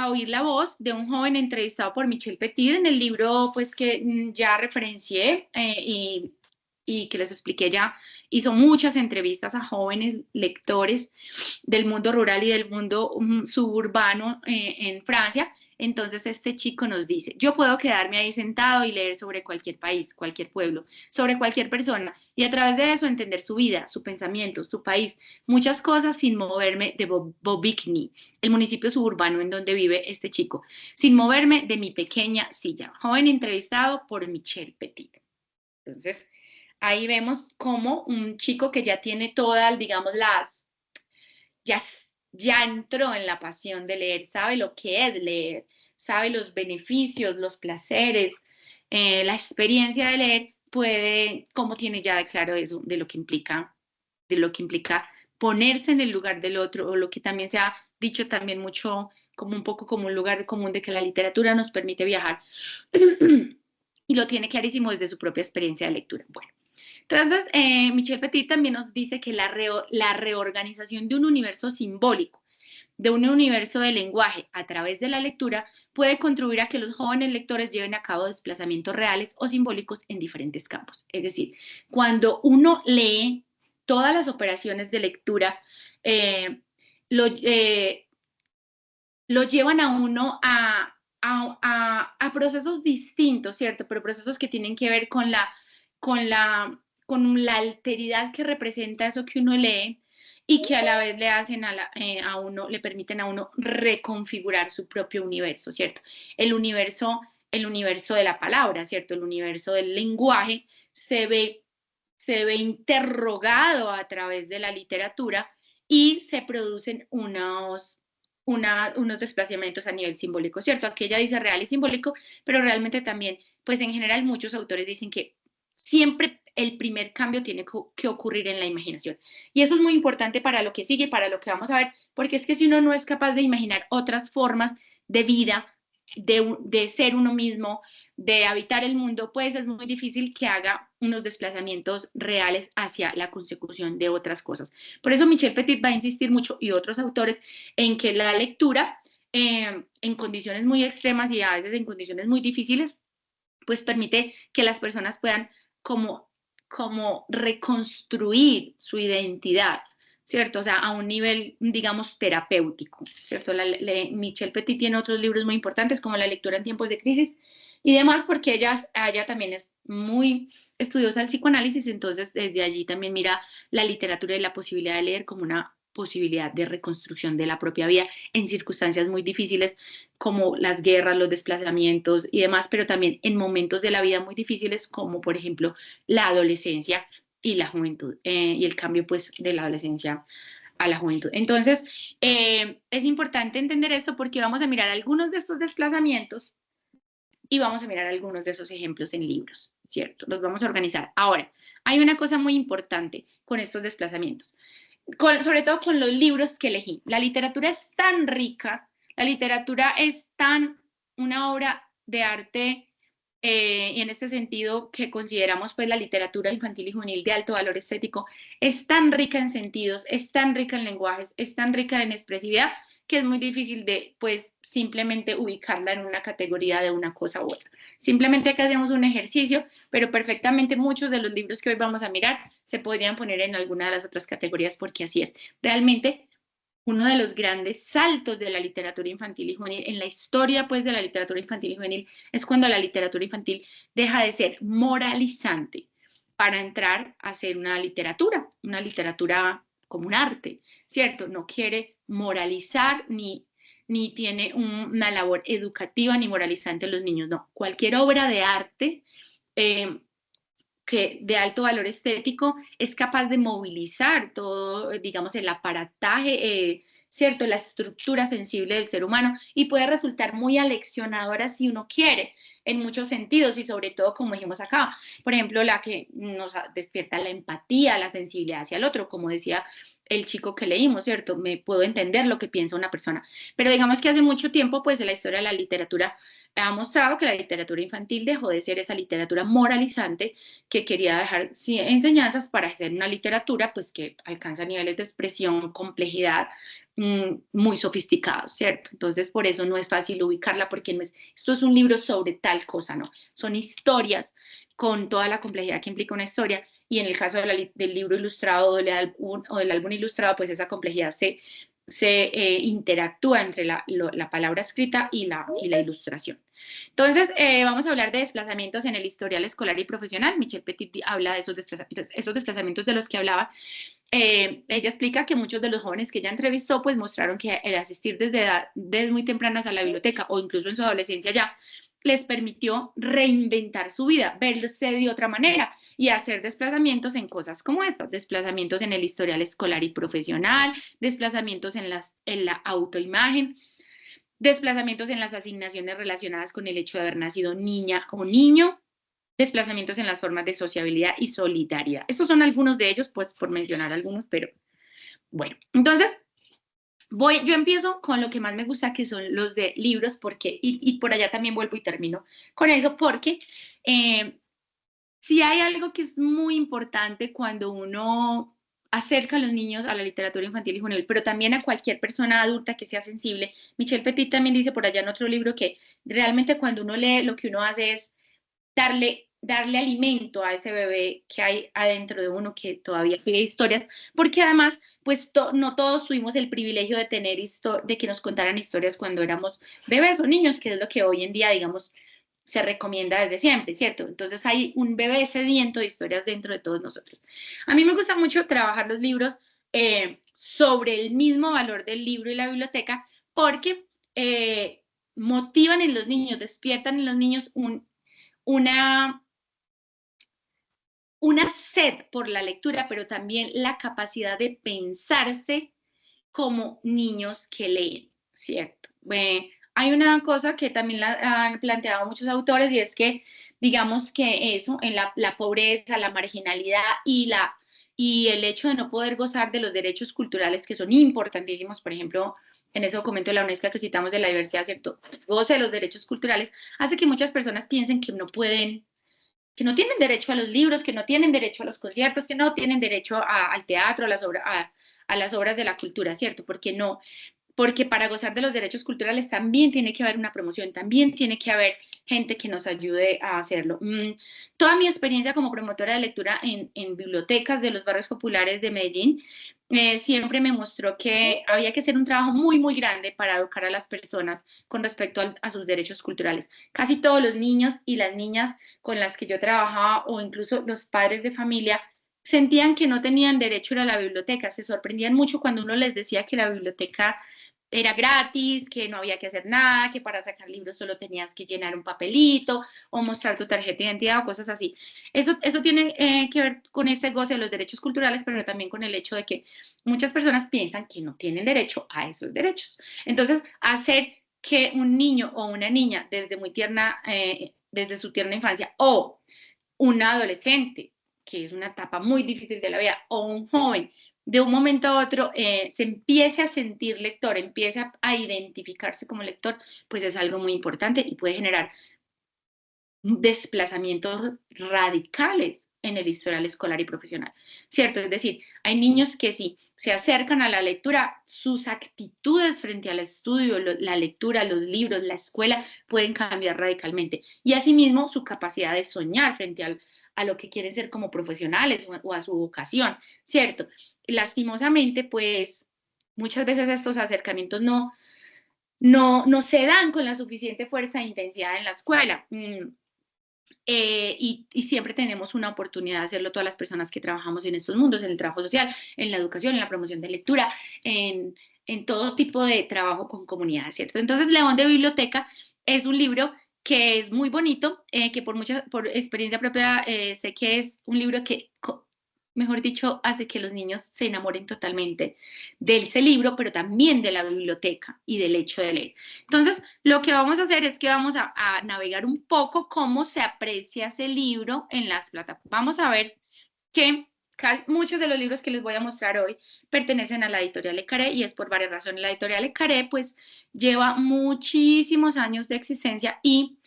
oír la voz de un joven entrevistado por Michel Petit en el libro pues que ya referencié y que les expliqué ya. Hizo muchas entrevistas a jóvenes lectores del mundo rural y del mundo suburbano en Francia. Entonces este chico nos dice, yo puedo quedarme ahí sentado y leer sobre cualquier país, cualquier pueblo, sobre cualquier persona y a través de eso entender su vida, su pensamiento, su país, muchas cosas sin moverme de Bobigny, el municipio suburbano en donde vive este chico, sin moverme de mi pequeña silla. Joven entrevistado por Michel Petit. Entonces, ahí vemos cómo un chico que ya tiene todas, digamos, ya entró en la pasión de leer, sabe lo que es leer, sabe los beneficios, los placeres, la experiencia de leer, puede, como tiene ya de claro eso, de lo que implica ponerse en el lugar del otro, o lo que también se ha dicho también mucho, como un poco como un lugar común de que la literatura nos permite viajar, y lo tiene clarísimo desde su propia experiencia de lectura. Bueno. Entonces, Michel Petit también nos dice que la reorganización de un universo simbólico, de un universo de lenguaje a través de la lectura, puede contribuir a que los jóvenes lectores lleven a cabo desplazamientos reales o simbólicos en diferentes campos. Es decir, cuando uno lee todas las operaciones de lectura, lo llevan a uno a procesos distintos, ¿cierto? Pero procesos que tienen que ver con la alteridad que representa eso que uno lee y que a la vez le hacen a uno, le permiten a uno reconfigurar su propio universo, ¿cierto? El universo de la palabra, ¿cierto? El universo del lenguaje se ve interrogado a través de la literatura y se producen unos desplazamientos a nivel simbólico, ¿cierto? Aquí ella dice real y simbólico, pero realmente también, pues en general muchos autores dicen que siempre el primer cambio tiene que ocurrir en la imaginación. Y eso es muy importante para lo que sigue, para lo que vamos a ver, porque es que si uno no es capaz de imaginar otras formas de vida, de ser uno mismo, de habitar el mundo, pues es muy difícil que haga unos desplazamientos reales hacia la consecución de otras cosas. Por eso Michel Petit va a insistir mucho, y otros autores, en que la lectura en condiciones muy extremas y a veces en condiciones muy difíciles, pues permite que las personas puedan como reconstruir su identidad, ¿cierto? O sea, a un nivel, digamos, terapéutico, ¿cierto? Michel Petit tiene otros libros muy importantes, como La lectura en tiempos de crisis y demás, porque ella también es muy estudiosa del psicoanálisis, entonces desde allí también mira la literatura y la posibilidad de leer como una posibilidad de reconstrucción de la propia vida en circunstancias muy difíciles como las guerras, los desplazamientos y demás, pero también en momentos de la vida muy difíciles como por ejemplo la adolescencia y la juventud y el cambio pues de la adolescencia a la juventud. Entonces, es importante entender esto porque vamos a mirar algunos de estos desplazamientos y vamos a mirar algunos de esos ejemplos en libros, ¿cierto? Los vamos a organizar. Ahora, hay una cosa muy importante con estos desplazamientos. sobre todo con los libros que elegí. La literatura es tan rica, la literatura es tan una obra de arte, y en este sentido que consideramos pues la literatura infantil y juvenil de alto valor estético, es tan rica en sentidos, es tan rica en lenguajes, es tan rica en expresividad, que es muy difícil de pues simplemente ubicarla en una categoría de una cosa u otra. Simplemente acá hacemos un ejercicio, pero perfectamente muchos de los libros que hoy vamos a mirar se podrían poner en alguna de las otras categorías, porque así es. Realmente uno de los grandes saltos de la literatura infantil y juvenil en la historia pues de la literatura infantil y juvenil es cuando la literatura infantil deja de ser moralizante para entrar a ser una literatura como un arte, ¿cierto? No quiere moralizar ni tiene una labor educativa ni moralizante en los niños, no. Cualquier obra de arte que de alto valor estético es capaz de movilizar todo, digamos, el aparataje, ¿cierto? La estructura sensible del ser humano, y puede resultar muy aleccionadora si uno quiere, en muchos sentidos, y sobre todo, como dijimos acá, por ejemplo, la que nos despierta la empatía, la sensibilidad hacia el otro, como decía el chico que leímos, ¿cierto? Me puedo entender lo que piensa una persona, pero digamos que hace mucho tiempo, pues, en la historia de la literatura ha mostrado que la literatura infantil dejó de ser esa literatura moralizante que quería dejar enseñanzas para hacer una literatura pues que alcanza niveles de expresión, complejidad muy sofisticados, ¿cierto? Entonces por eso no es fácil ubicarla, porque no es, esto es un libro sobre tal cosa, no, son historias con toda la complejidad que implica una historia, y en el caso de del libro ilustrado o del álbum ilustrado, pues esa complejidad se interactúa entre la palabra escrita y la ilustración. Entonces, vamos a hablar de desplazamientos en el historial escolar y profesional. Michelle Petit habla de esos desplazamientos de los que hablaba. Ella explica que muchos de los jóvenes que ella entrevistó pues mostraron que el asistir desde muy tempranas a la biblioteca, o incluso en su adolescencia ya, les permitió reinventar su vida, verse de otra manera y hacer desplazamientos en cosas como estas, desplazamientos en el historial escolar y profesional, desplazamientos en la autoimagen, desplazamientos en las asignaciones relacionadas con el hecho de haber nacido niña o niño, desplazamientos en las formas de sociabilidad y solidaridad. Estos son algunos de ellos, pues por mencionar algunos, pero bueno. Entonces, yo empiezo con lo que más me gusta, que son los de libros, porque, y por allá también vuelvo y termino con eso, porque si hay algo que es muy importante cuando uno acerca a los niños a la literatura infantil y juvenil, pero también a cualquier persona adulta que sea sensible. Michelle Petit también dice por allá en otro libro que realmente cuando uno lee, lo que uno hace es darle alimento a ese bebé que hay adentro de uno, que todavía pide historias, porque además, pues no todos tuvimos el privilegio de tener de que nos contaran historias cuando éramos bebés o niños, que es lo que hoy en día, digamos, se recomienda desde siempre, ¿cierto? Entonces hay un bebé sediento de historias dentro de todos nosotros. A mí me gusta mucho trabajar los libros sobre el mismo valor del libro y la biblioteca, porque motivan en los niños, despiertan en los niños una sed por la lectura, pero también la capacidad de pensarse como niños que leen, ¿cierto? Hay una cosa que también la han planteado muchos autores, y es que, digamos que eso, en la pobreza, la marginalidad y el hecho de no poder gozar de los derechos culturales que son importantísimos, por ejemplo, en ese documento de la UNESCO que citamos de la diversidad, ¿cierto? Goce de los derechos culturales, hace que muchas personas piensen que no pueden, que no tienen derecho a los libros, que no tienen derecho a los conciertos, que no tienen derecho al teatro, a las obras de la cultura, ¿cierto? Porque para gozar de los derechos culturales también tiene que haber una promoción, también tiene que haber gente que nos ayude a hacerlo. Toda mi experiencia como promotora de lectura en bibliotecas de los barrios populares de Medellín siempre me mostró que había que hacer un trabajo muy, muy grande para educar a las personas con respecto a sus derechos culturales. Casi todos los niños y las niñas con las que yo trabajaba, o incluso los padres de familia, sentían que no tenían derecho a ir a la biblioteca. Se sorprendían mucho cuando uno les decía que la biblioteca era gratis, que no había que hacer nada, que para sacar libros solo tenías que llenar un papelito o mostrar tu tarjeta de identidad o cosas así. Eso tiene que ver con este goce de los derechos culturales, pero también con el hecho de que muchas personas piensan que no tienen derecho a esos derechos. Entonces, hacer que un niño o una niña desde muy tierna, desde su tierna infancia, o un adolescente, que es una etapa muy difícil de la vida, o un joven, de un momento a otro se empiece a sentir lector, empiece a identificarse como lector, pues es algo muy importante y puede generar desplazamientos radicales en el historial escolar y profesional, ¿cierto? Es decir, hay niños que si se acercan a la lectura, sus actitudes frente al estudio, la lectura, los libros, la escuela, pueden cambiar radicalmente. Y asimismo, su capacidad de soñar frente a lo que quieren ser como profesionales o a su vocación, ¿cierto? Lastimosamente, pues, muchas veces estos acercamientos no se dan con la suficiente fuerza e intensidad en la escuela. Y siempre tenemos una oportunidad de hacerlo todas las personas que trabajamos en estos mundos, en el trabajo social, en la educación, en la promoción de lectura, en todo tipo de trabajo con comunidades, ¿cierto? Entonces, León de Biblioteca es un libro que es muy bonito, que por experiencia propia sé que es un libro que, mejor dicho, hace que los niños se enamoren totalmente de ese libro, pero también de la biblioteca y del hecho de leer. Entonces, lo que vamos a hacer es que vamos a navegar un poco cómo se aprecia ese libro en las plataformas. Vamos a ver que muchos de los libros que les voy a mostrar hoy pertenecen a la editorial Le Carré y es por varias razones. La editorial Le Carré pues lleva muchísimos años de existencia y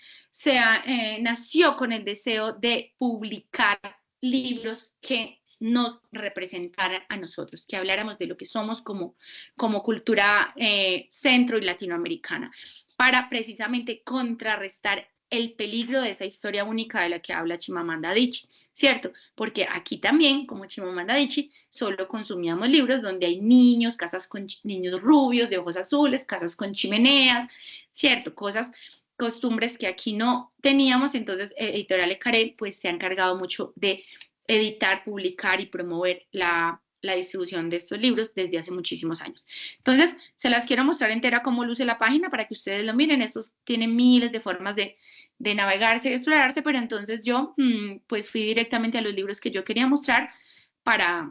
nació con el deseo de publicar libros que nos representaran a nosotros, que habláramos de lo que somos como cultura centro y latinoamericana, para precisamente contrarrestar el peligro de esa historia única de la que habla Chimamanda Adichie, ¿cierto? Porque aquí también, como Chimamanda Adichie, solo consumíamos libros donde hay niños, casas con niños rubios de ojos azules, casas con chimeneas, ¿cierto? Costumbres que aquí no teníamos. Entonces Editorial Le Carré pues se ha encargado mucho de editar, publicar y promover la distribución de estos libros desde hace muchísimos años. Entonces, se las quiero mostrar entera cómo luce la página para que ustedes lo miren. Estos tienen miles de formas de navegarse, de explorarse, pero entonces yo pues fui directamente a los libros que yo quería mostrar para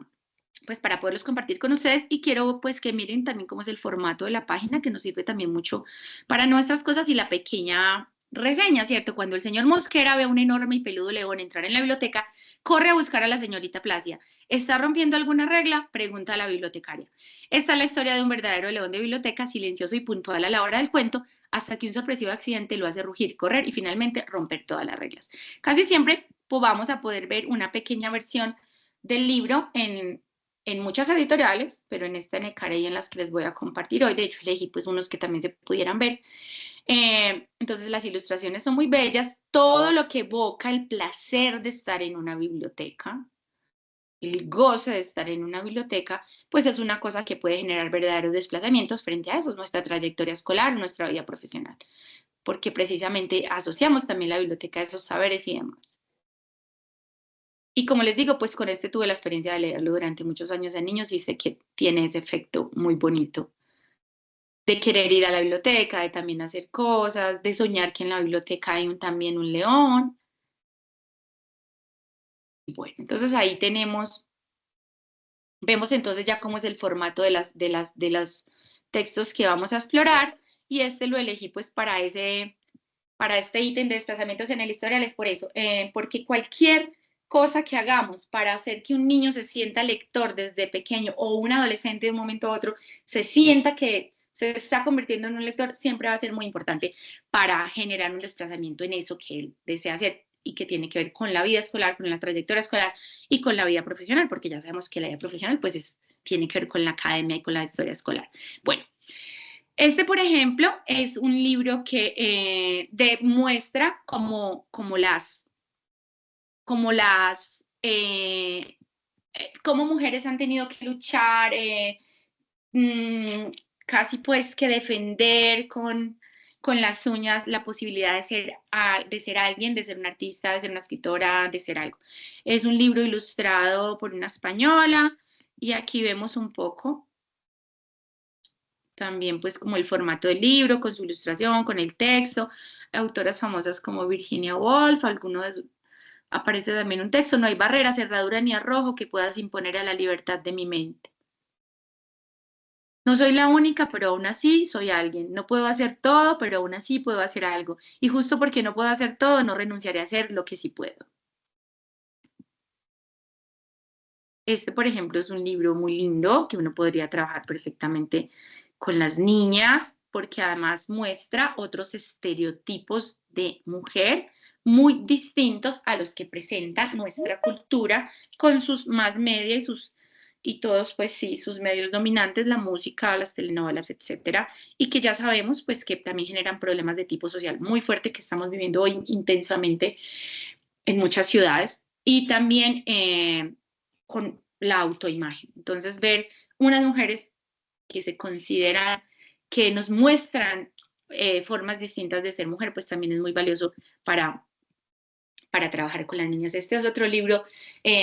poderlos compartir con ustedes, y quiero pues que miren también cómo es el formato de la página, que nos sirve también mucho para nuestras cosas, y la pequeña reseña, ¿cierto? Cuando el señor Mosquera ve a un enorme y peludo león entrar en la biblioteca, corre a buscar a la señorita Placia. ¿Está rompiendo alguna regla?, pregunta a la bibliotecaria. Esta es la historia de un verdadero león de biblioteca, silencioso y puntual a la hora del cuento, hasta que un sorpresivo accidente lo hace rugir, correr y finalmente romper todas las reglas. Casi siempre vamos a poder ver una pequeña versión del libro en muchas editoriales, pero en esta Le Carré y en las que les voy a compartir hoy, de hecho elegí pues unos que también se pudieran ver. Entonces las ilustraciones son muy bellas, todo lo que evoca el placer de estar en una biblioteca, el goce de estar en una biblioteca, pues es una cosa que puede generar verdaderos desplazamientos frente a eso, nuestra trayectoria escolar, nuestra vida profesional, porque precisamente asociamos también la biblioteca a esos saberes y demás. Y como les digo, pues con este tuve la experiencia de leerlo durante muchos años en niños y sé que tiene ese efecto muy bonito de querer ir a la biblioteca, de también hacer cosas, de soñar que en la biblioteca hay también un león. Bueno, entonces ahí vemos entonces ya cómo es el formato de los textos que vamos a explorar, y este lo elegí pues para este ítem de desplazamientos en el historial. Es por eso, porque cualquier cosa que hagamos para hacer que un niño se sienta lector desde pequeño, o un adolescente de un momento a otro se sienta que se está convirtiendo en un lector, siempre va a ser muy importante para generar un desplazamiento en eso que él desea hacer y que tiene que ver con la vida escolar, con la trayectoria escolar y con la vida profesional, porque ya sabemos que la vida profesional pues tiene que ver con la academia y con la historia escolar. Bueno, este, por ejemplo, es un libro que demuestra cómo mujeres han tenido que luchar, casi pues que defender con las uñas la posibilidad de ser alguien, de ser una artista, de ser una escritora, de ser algo. Es un libro ilustrado por una española, y aquí vemos un poco también pues como el formato del libro, con su ilustración, con el texto, autoras famosas como Virginia Woolf, aparece también un texto: no hay barrera, cerradura ni arrojo que puedas imponer a la libertad de mi mente. No soy la única, pero aún así soy alguien. No puedo hacer todo, pero aún así puedo hacer algo. Y justo porque no puedo hacer todo, no renunciaré a hacer lo que sí puedo. Este, por ejemplo, es un libro muy lindo que uno podría trabajar perfectamente con las niñas, porque además muestra otros estereotipos de mujer muy distintos a los que presenta nuestra cultura con sus más media y todos, pues sí, sus medios dominantes, la música, las telenovelas, etcétera, y que ya sabemos, pues, que también generan problemas de tipo social muy fuerte que estamos viviendo hoy intensamente en muchas ciudades, y también con la autoimagen. Entonces, ver unas mujeres que se consideran, que nos muestran formas distintas de ser mujer, pues también es muy valioso para trabajar con las niñas. Este es otro libro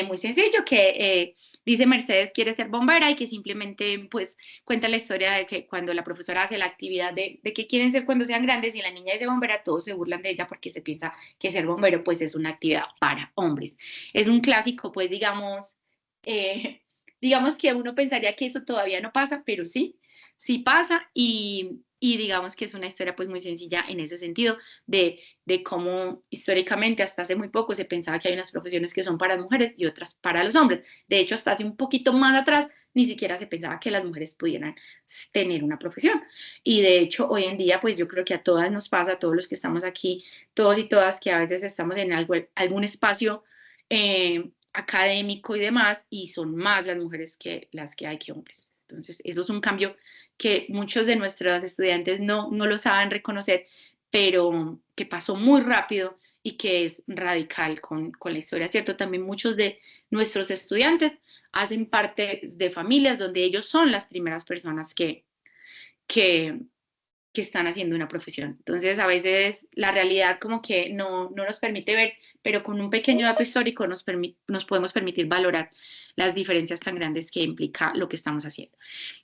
muy sencillo que dice Mercedes quiere ser bombera y que simplemente pues cuenta la historia de que cuando la profesora hace la actividad de qué quieren ser cuando sean grandes y la niña dice bombera, todos se burlan de ella porque se piensa que ser bombero pues es una actividad para hombres. Es un clásico pues digamos que uno pensaría que eso todavía no pasa, pero sí, sí pasa y digamos que es una historia pues muy sencilla en ese sentido de cómo históricamente hasta hace muy poco se pensaba que hay unas profesiones que son para las mujeres y otras para los hombres. De hecho, hasta hace un poquito más atrás ni siquiera se pensaba que las mujeres pudieran tener una profesión. Y de hecho, hoy en día, pues yo creo que a todas nos pasa, a todos los que estamos aquí, todos y todas, que a veces estamos en algún espacio académico y demás, y son más las mujeres que las que hay que hombres. Entonces, eso es un cambio que muchos de nuestros estudiantes no lo saben reconocer, pero que pasó muy rápido y que es radical con la historia, ¿cierto? También muchos de nuestros estudiantes hacen parte de familias donde ellos son las primeras personas que, que están haciendo una profesión. Entonces, a veces la realidad como que no nos permite ver, pero con un pequeño dato histórico nos podemos permitir valorar las diferencias tan grandes que implica lo que estamos haciendo.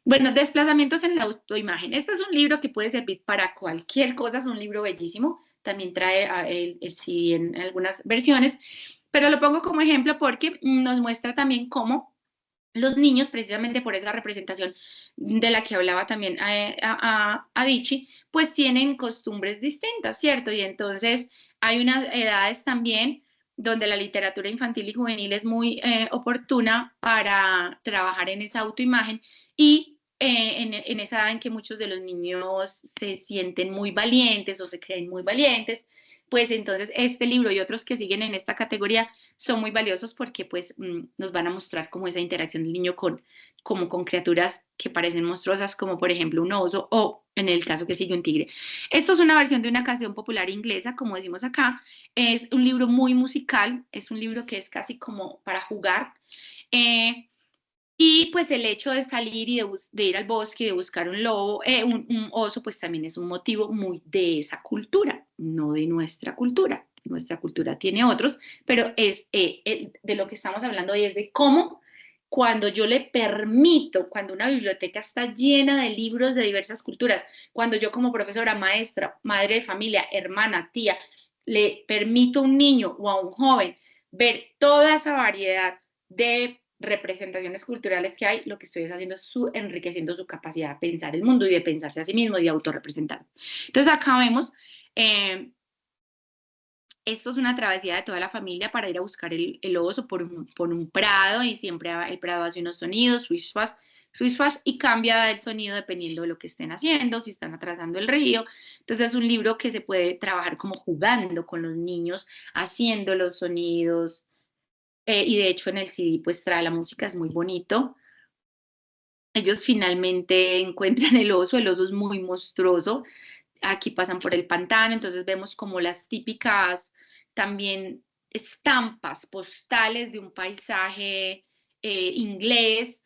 Bueno, desplazamientos en la autoimagen. Este es un libro que puede servir para cualquier cosa, es un libro bellísimo. También trae el CD en algunas versiones, pero lo pongo como ejemplo porque nos muestra también cómo los niños, precisamente por esa representación de la que hablaba también Adichie, pues tienen costumbres distintas, ¿cierto? Y entonces hay unas edades también donde la literatura infantil y juvenil es muy oportuna para trabajar en esa autoimagen y en esa edad en que muchos de los niños se sienten muy valientes o se creen muy valientes, pues entonces este libro y otros que siguen en esta categoría son muy valiosos porque pues nos van a mostrar como esa interacción del niño como con criaturas que parecen monstruosas, como por ejemplo un oso o en el caso que sigue un tigre. Esto es una versión de una canción popular inglesa, como decimos acá. Es un libro muy musical, es un libro que es casi como para jugar. Y pues el hecho de salir y de ir al bosque y de buscar un lobo, un oso, pues también es un motivo muy de esa cultura, no de nuestra cultura. Nuestra cultura tiene otros, pero es de lo que estamos hablando hoy es de cómo cuando yo le permito, cuando una biblioteca está llena de libros de diversas culturas, cuando yo como profesora, maestra, madre de familia, hermana, tía, le permito a un niño o a un joven ver toda esa variedad de representaciones culturales que hay, lo que estoy haciendo es enriqueciendo su capacidad de pensar el mundo y de pensarse a sí mismo y de autorrepresentar. Entonces acá vemos, esto es una travesía de toda la familia para ir a buscar el oso por un prado y siempre el prado hace unos sonidos, swish swash, y cambia el sonido dependiendo de lo que estén haciendo, si están atravesando el río. Entonces es un libro que se puede trabajar como jugando con los niños, haciendo los sonidos, y de hecho en el CD pues trae la música, es muy bonito. Ellos finalmente encuentran el oso es muy monstruoso, aquí pasan por el pantano, entonces vemos como las típicas también estampas postales de un paisaje inglés,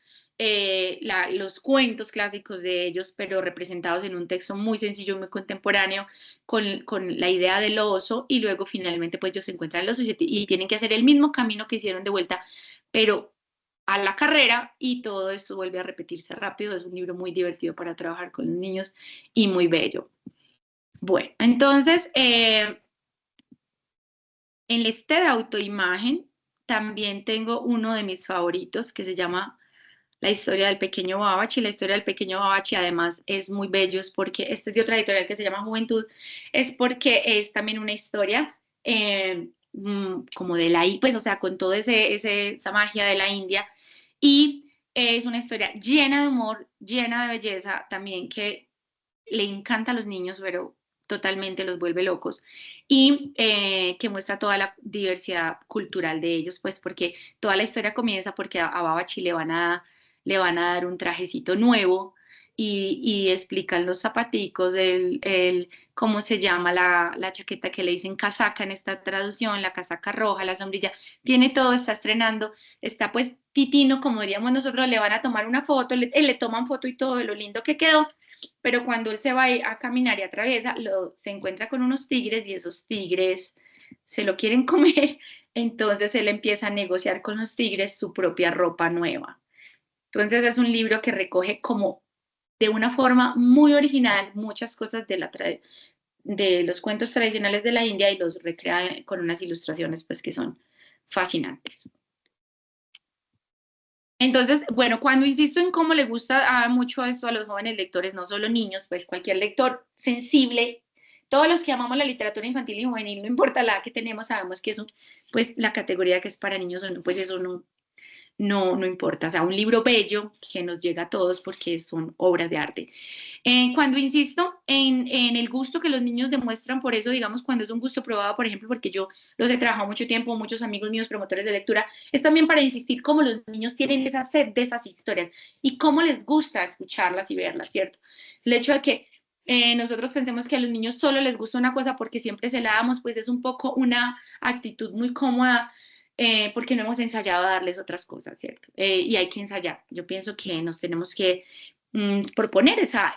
los cuentos clásicos de ellos, pero representados en un texto muy sencillo, muy contemporáneo, con la idea del oso, y luego finalmente pues ellos encuentran el oso y tienen que hacer el mismo camino que hicieron de vuelta, pero a la carrera, y todo esto vuelve a repetirse rápido. Es un libro muy divertido para trabajar con los niños y muy bello. Bueno, entonces, en este de autoimagen también tengo uno de mis favoritos que se llama La historia del pequeño Babachi. La historia del pequeño Babachi además es muy bello, es porque este es de otra editorial que se llama Juventud, es porque es también una historia como de pues o sea, con toda esa magia de la India, y es una historia llena de humor, llena de belleza, también que le encanta a los niños, pero totalmente los vuelve locos, y que muestra toda la diversidad cultural de ellos, pues porque toda la historia comienza porque a Babachi le van a dar un trajecito nuevo y explican los zapaticos, cómo se llama la chaqueta que le dicen casaca en esta traducción, la casaca roja, la sombrilla, tiene todo, está estrenando, está pues titino, como diríamos nosotros, le van a tomar una foto, le toman foto y todo de lo lindo que quedó, pero cuando él se va a caminar y atraviesa, se encuentra con unos tigres y esos tigres se lo quieren comer, entonces él empieza a negociar con los tigres su propia ropa nueva. Entonces es un libro que recoge como de una forma muy original muchas cosas de los cuentos tradicionales de la India y los recrea con unas ilustraciones pues que son fascinantes. Entonces, bueno, cuando insisto en cómo le gusta mucho esto a los jóvenes lectores, no solo niños, pues cualquier lector sensible, todos los que amamos la literatura infantil y juvenil, no importa la edad que tenemos, sabemos que eso, pues la categoría que es para niños o no, pues eso no importa. O sea, un libro bello que nos llega a todos porque son obras de arte. Cuando insisto en el gusto que los niños demuestran por eso, digamos, cuando es un gusto probado, por ejemplo, porque yo los he trabajado mucho tiempo, muchos amigos míos promotores de lectura, es también para insistir cómo los niños tienen esa sed de esas historias y cómo les gusta escucharlas y verlas, ¿cierto? El hecho de que nosotros pensemos que a los niños solo les gusta una cosa porque siempre se la damos, pues es un poco una actitud muy cómoda, porque no hemos ensayado a darles otras cosas, ¿cierto? Y hay que ensayar. Yo pienso que nos tenemos que proponer esa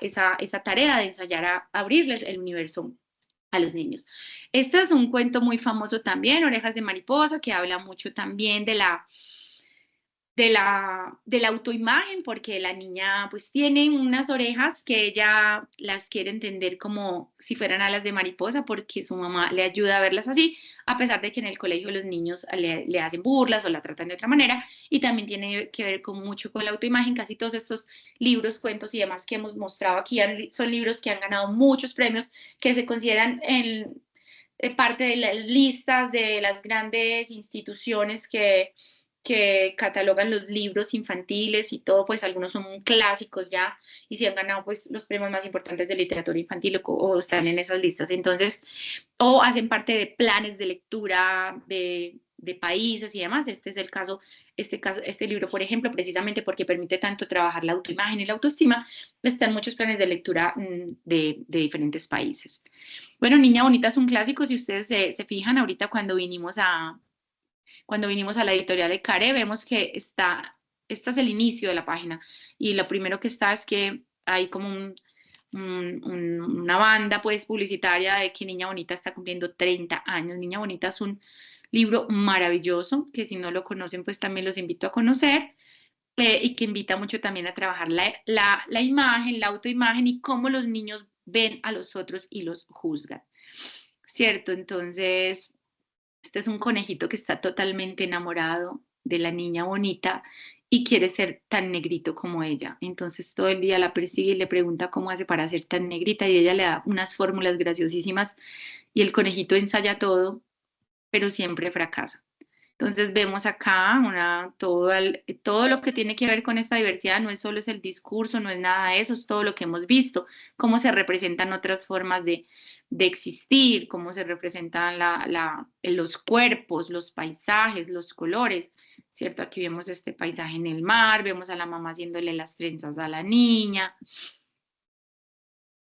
tarea de ensayar a abrirles el universo a los niños. Este es un cuento muy famoso también, Orejas de Mariposa, que habla mucho también de la autoimagen, porque la niña pues tiene unas orejas que ella las quiere entender como si fueran alas de mariposa, porque su mamá le ayuda a verlas así, a pesar de que en el colegio los niños le hacen burlas o la tratan de otra manera, y también tiene que ver mucho con la autoimagen. Casi todos estos libros, cuentos y demás que hemos mostrado aquí son libros que han ganado muchos premios, que se consideran parte de las listas de las grandes instituciones que catalogan los libros infantiles y todo, pues algunos son clásicos ya y si han ganado pues los premios más importantes de literatura infantil o están en esas listas. Entonces, o hacen parte de planes de lectura de países y demás. Este es el caso, este libro, por ejemplo, precisamente porque permite tanto trabajar la autoimagen y la autoestima, está en muchos planes de lectura de diferentes países. Bueno, Niña Bonita es un clásico, si ustedes se fijan, ahorita cuando vinimos a la editorial de Care, vemos que este es el inicio de la página y lo primero que está es que hay como una banda pues publicitaria de que Niña Bonita está cumpliendo 30 años. Niña Bonita es un libro maravilloso que si no lo conocen pues también los invito a conocer, y que invita mucho también a trabajar la imagen, la autoimagen y cómo los niños ven a los otros y los juzgan, ¿cierto? Entonces, este es un conejito que está totalmente enamorado de la niña bonita y quiere ser tan negrito como ella. Entonces todo el día la persigue y le pregunta cómo hace para ser tan negrita y ella le da unas fórmulas graciosísimas y el conejito ensaya todo, pero siempre fracasa. Entonces vemos acá todo lo que tiene que ver con esta diversidad, no es solo es el discurso, no es nada de eso, es todo lo que hemos visto, cómo se representan otras formas de existir, cómo se representan los cuerpos, los paisajes, los colores, ¿cierto? Aquí vemos este paisaje en el mar, vemos a la mamá haciéndole las trenzas a la niña,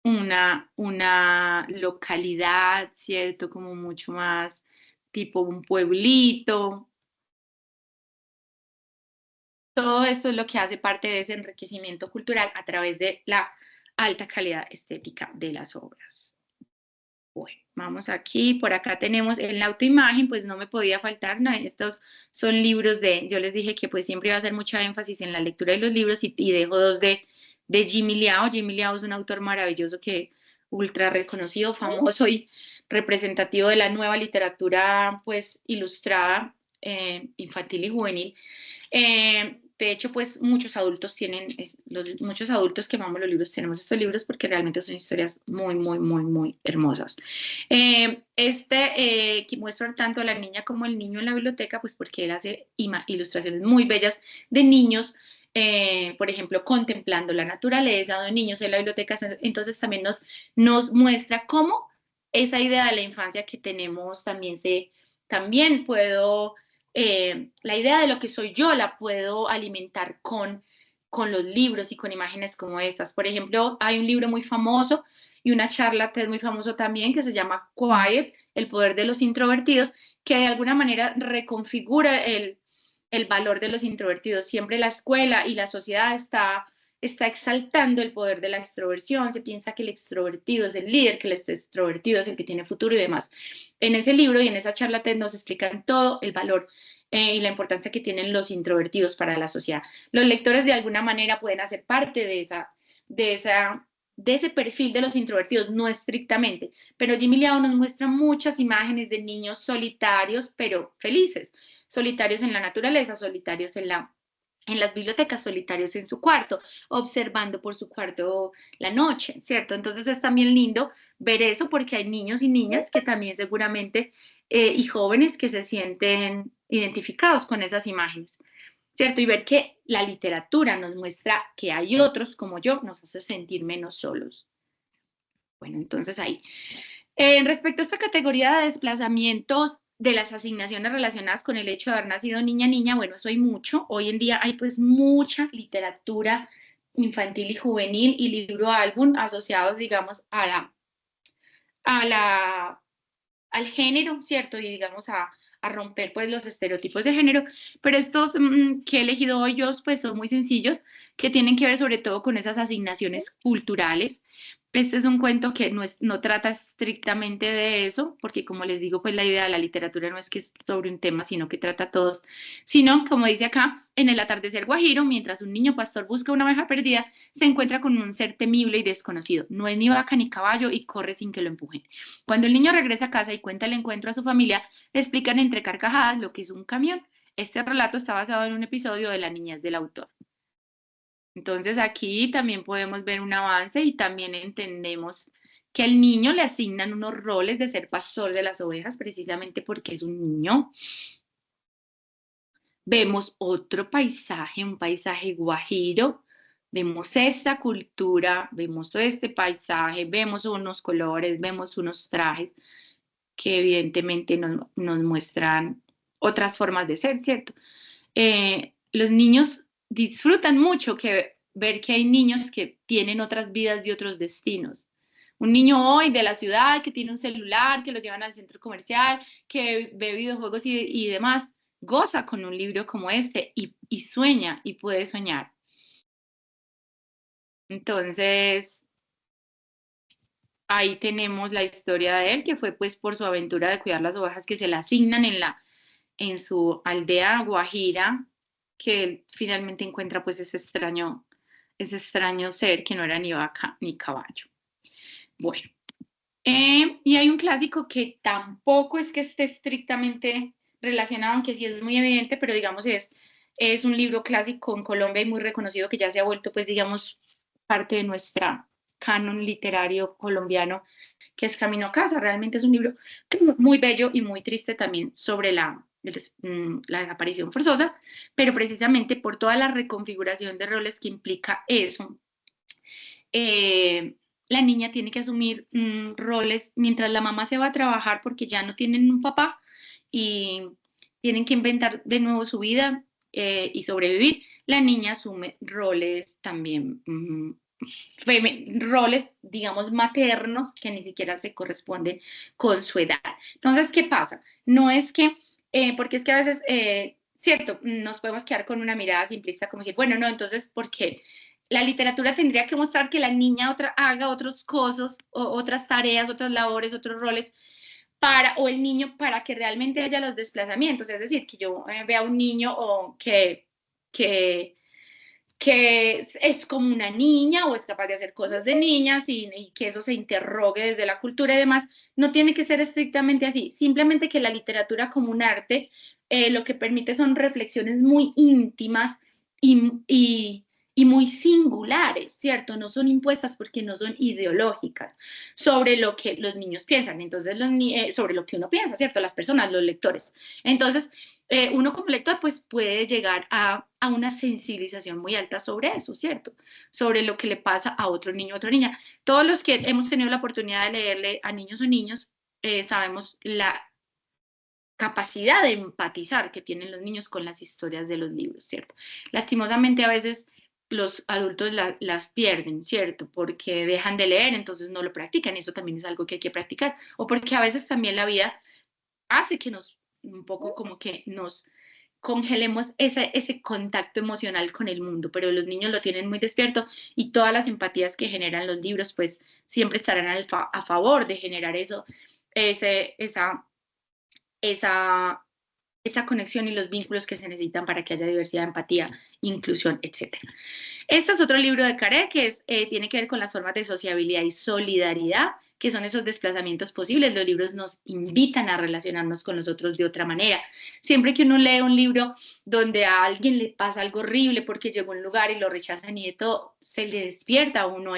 una localidad, ¿cierto? Como mucho más tipo un pueblito. Todo esto es lo que hace parte de ese enriquecimiento cultural a través de la alta calidad estética de las obras. Bueno, vamos aquí, por acá tenemos en la autoimagen, pues no me podía faltar, ¿no? Estos son libros yo les dije que pues siempre iba a hacer mucha énfasis en la lectura de los libros y dejo dos de Jimmy Liao. Jimmy Liao es un autor maravilloso que ultra reconocido, famoso y representativo de la nueva literatura pues ilustrada, infantil y juvenil. de hecho, pues muchos adultos muchos adultos que amamos los libros tenemos estos libros porque realmente son historias muy, muy, muy, muy hermosas. Que muestra tanto a la niña como al niño en la biblioteca, pues porque él hace ilustraciones muy bellas de niños, por ejemplo, contemplando la naturaleza, de niños en la biblioteca. Entonces también nos muestra cómo esa idea de la infancia que tenemos también puedo la idea de lo que soy yo la puedo alimentar con los libros y con imágenes como estas. Por ejemplo, hay un libro muy famoso y una charla TED muy famoso también que se llama Quiet, el poder de los introvertidos, que de alguna manera reconfigura el valor de los introvertidos. Siempre la escuela y la sociedad está exaltando el poder de la extroversión, se piensa que el extrovertido es el líder, que el extrovertido es el que tiene futuro y demás. En ese libro y en esa charla TED nos explican todo el valor y la importancia que tienen los introvertidos para la sociedad. Los lectores de alguna manera pueden hacer parte de ese perfil de los introvertidos, no estrictamente, pero Jimmy Liao nos muestra muchas imágenes de niños solitarios, pero felices, solitarios en la naturaleza, solitarios en las bibliotecas, solitarios en su cuarto, observando por su cuarto la noche, ¿cierto? Entonces es también lindo ver eso porque hay niños y niñas que también seguramente, y jóvenes que se sienten identificados con esas imágenes, ¿cierto? Y ver que la literatura nos muestra que hay otros como yo, nos hace sentir menos solos. Bueno, entonces ahí. Respecto a esta categoría de desplazamientos de las asignaciones relacionadas con el hecho de haber nacido niña, bueno, eso hay mucho. Hoy en día hay pues mucha literatura infantil y juvenil y libro álbum asociados, digamos, al género, ¿cierto? Y digamos a romper pues los estereotipos de género, pero estos que he elegido hoy yo pues son muy sencillos, que tienen que ver sobre todo con esas asignaciones culturales. Este es un cuento que no trata estrictamente de eso, porque como les digo, pues la idea de la literatura no es que es sobre un tema, sino que trata a todos, sino, como dice acá, en el atardecer guajiro, mientras un niño pastor busca una oveja perdida, se encuentra con un ser temible y desconocido. No es ni vaca ni caballo y corre sin que lo empujen. Cuando el niño regresa a casa y cuenta el encuentro a su familia, le explican entre carcajadas lo que es un camión. Este relato está basado en un episodio de La niñez del autor. Entonces aquí también podemos ver un avance y también entendemos que al niño le asignan unos roles de ser pastor de las ovejas precisamente porque es un niño. Vemos otro paisaje, un paisaje guajiro. Vemos esta cultura, vemos este paisaje, vemos unos colores, vemos unos trajes que evidentemente nos muestran otras formas de ser, ¿cierto? Los niños disfrutan mucho ver que hay niños que tienen otras vidas y otros destinos. Un niño hoy de la ciudad que tiene un celular, que lo llevan al centro comercial, que ve videojuegos y demás, goza con un libro como este y sueña y puede soñar. Entonces, ahí tenemos la historia de él, que fue pues por su aventura de cuidar las ovejas que se le asignan en su aldea guajira, que él finalmente encuentra pues ese extraño ser que no era ni vaca ni caballo. Bueno, y hay un clásico que tampoco es que esté estrictamente relacionado, aunque sí es muy evidente, pero digamos es un libro clásico en Colombia y muy reconocido que ya se ha vuelto pues digamos parte de nuestra canon literario colombiano, que es Camino a Casa. Realmente es un libro muy bello y muy triste también sobre la desaparición forzosa, pero precisamente por toda la reconfiguración de roles que implica eso, la niña tiene que asumir roles mientras la mamá se va a trabajar porque ya no tienen un papá y tienen que inventar de nuevo su vida y sobrevivir. La niña asume roles también, roles, digamos, maternos que ni siquiera se corresponden con su edad. Entonces, ¿qué pasa? No es que, porque es que a veces, cierto, nos podemos quedar con una mirada simplista como si, bueno, no, entonces, ¿por qué? La literatura tendría que mostrar que la niña haga otras cosas, otras tareas, otras labores, otros roles, o el niño para que realmente haya los desplazamientos. Es decir, que yo vea un niño que es como una niña o es capaz de hacer cosas de niñas y que eso se interrogue desde la cultura y demás. No tiene que ser estrictamente así. Simplemente que la literatura como un arte lo que permite son reflexiones muy íntimas y muy singulares, ¿cierto? No son impuestas porque no son ideológicas sobre lo que los niños piensan, entonces sobre lo que uno piensa, ¿cierto? Las personas, los lectores. Entonces, uno como lector pues puede llegar a una sensibilización muy alta sobre eso, ¿cierto? Sobre lo que le pasa a otro niño, a otra niña. Todos los que hemos tenido la oportunidad de leerle a niños o niños, sabemos la capacidad de empatizar que tienen los niños con las historias de los libros, ¿cierto? Lastimosamente a veces los adultos las pierden, ¿cierto? Porque dejan de leer, entonces no lo practican, eso también es algo que hay que practicar, o porque a veces también la vida hace que un poco como que nos congelemos ese contacto emocional con el mundo, pero los niños lo tienen muy despierto y todas las empatías que generan los libros, pues siempre estarán a favor de generar eso, esa esa conexión y los vínculos que se necesitan para que haya diversidad, empatía, inclusión, etc. Este es otro libro de Caré que tiene que ver con las formas de sociabilidad y solidaridad, que son esos desplazamientos posibles. Los libros nos invitan a relacionarnos con los otros de otra manera. Siempre que uno lee un libro donde a alguien le pasa algo horrible porque llegó a un lugar y lo rechazan y de todo, se le despierta a uno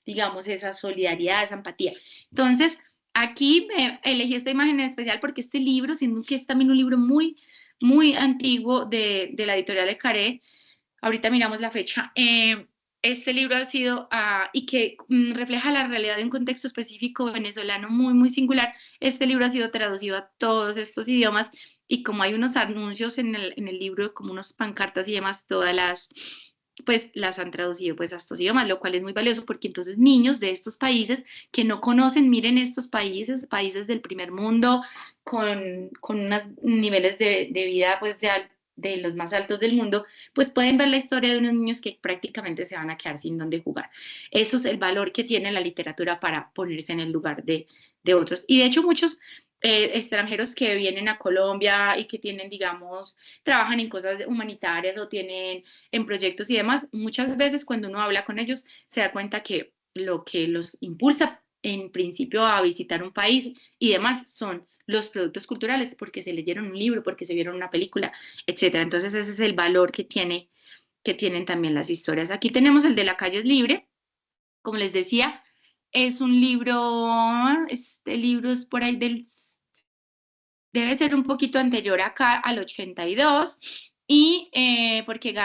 digamos, esa solidaridad, esa empatía. Entonces, aquí elegí esta imagen en especial porque este libro, siendo que es también un libro muy, muy antiguo de la editorial de Caré, ahorita miramos la fecha, este libro ha sido, y que refleja la realidad de un contexto específico venezolano muy, muy singular, este libro ha sido traducido a todos estos idiomas y como hay unos anuncios en el libro, como unos pancartas y demás, pues las han traducido pues a estos idiomas, lo cual es muy valioso porque entonces niños de estos países que no conocen, miren estos países, países del primer mundo, con unos niveles de vida pues de los más altos del mundo, pues pueden ver la historia de unos niños que prácticamente se van a quedar sin dónde jugar. Eso es el valor que tiene la literatura para ponerse en el lugar de otros. Y de hecho muchos extranjeros que vienen a Colombia y que tienen, digamos, trabajan en cosas humanitarias o tienen en proyectos y demás, muchas veces cuando uno habla con ellos se da cuenta que lo que los impulsa en principio a visitar un país y demás son los productos culturales, porque se leyeron un libro, porque se vieron una película, etcétera. Entonces ese es el valor que tienen también las historias. Aquí tenemos el de La calle es libre, como les decía, es un libro, este libro es por ahí debe ser un poquito anterior acá al 82 y porque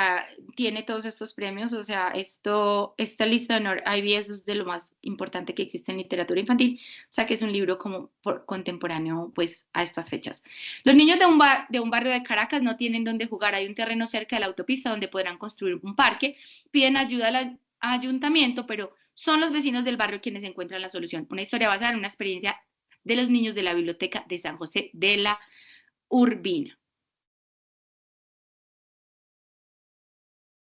tiene todos estos premios, o sea, esta lista de honor IBS es de lo más importante que existe en literatura infantil, o sea que es un libro como contemporáneo pues a estas fechas. Los niños de un barrio de Caracas no tienen dónde jugar, hay un terreno cerca de la autopista donde podrán construir un parque, piden ayuda al ayuntamiento, pero son los vecinos del barrio quienes encuentran la solución. Una historia basada en una experiencia de los niños de la Biblioteca de San José de la Urbina.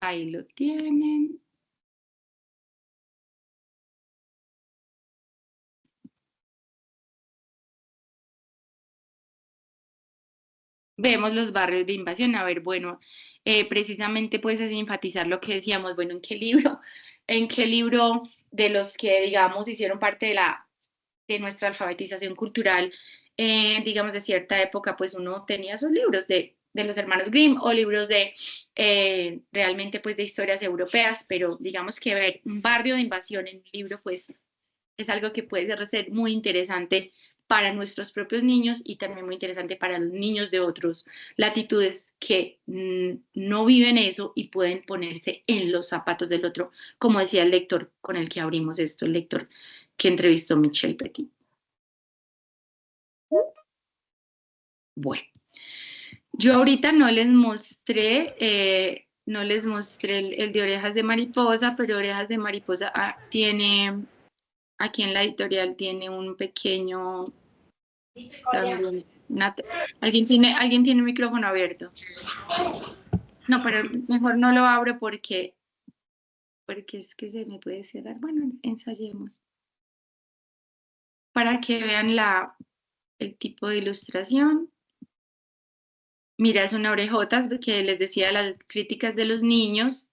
Ahí lo tienen. Vemos los barrios de invasión. A ver, bueno, precisamente pues es enfatizar lo que decíamos, bueno, en qué libro de los que, digamos, hicieron parte de nuestra alfabetización cultural, digamos, de cierta época, pues uno tenía esos libros de los hermanos Grimm o libros de realmente pues de historias europeas, pero digamos que ver un barrio de invasión en un libro pues es algo que puede ser muy interesante para nuestros propios niños y también muy interesante para los niños de otras latitudes que no viven eso y pueden ponerse en los zapatos del otro, como decía el lector con el que abrimos esto, el lector que entrevistó Michel Petit. Bueno, yo ahorita no les mostré el de Orejas de Mariposa, pero Orejas de Mariposa tiene, aquí en la editorial tiene un pequeño, también, alguien tiene el micrófono abierto. No, pero mejor no lo abro porque es que se me puede cerrar. Bueno, ensayemos. Para que vean el tipo de ilustración. Mira, es una orejotas que les decía las críticas de los niños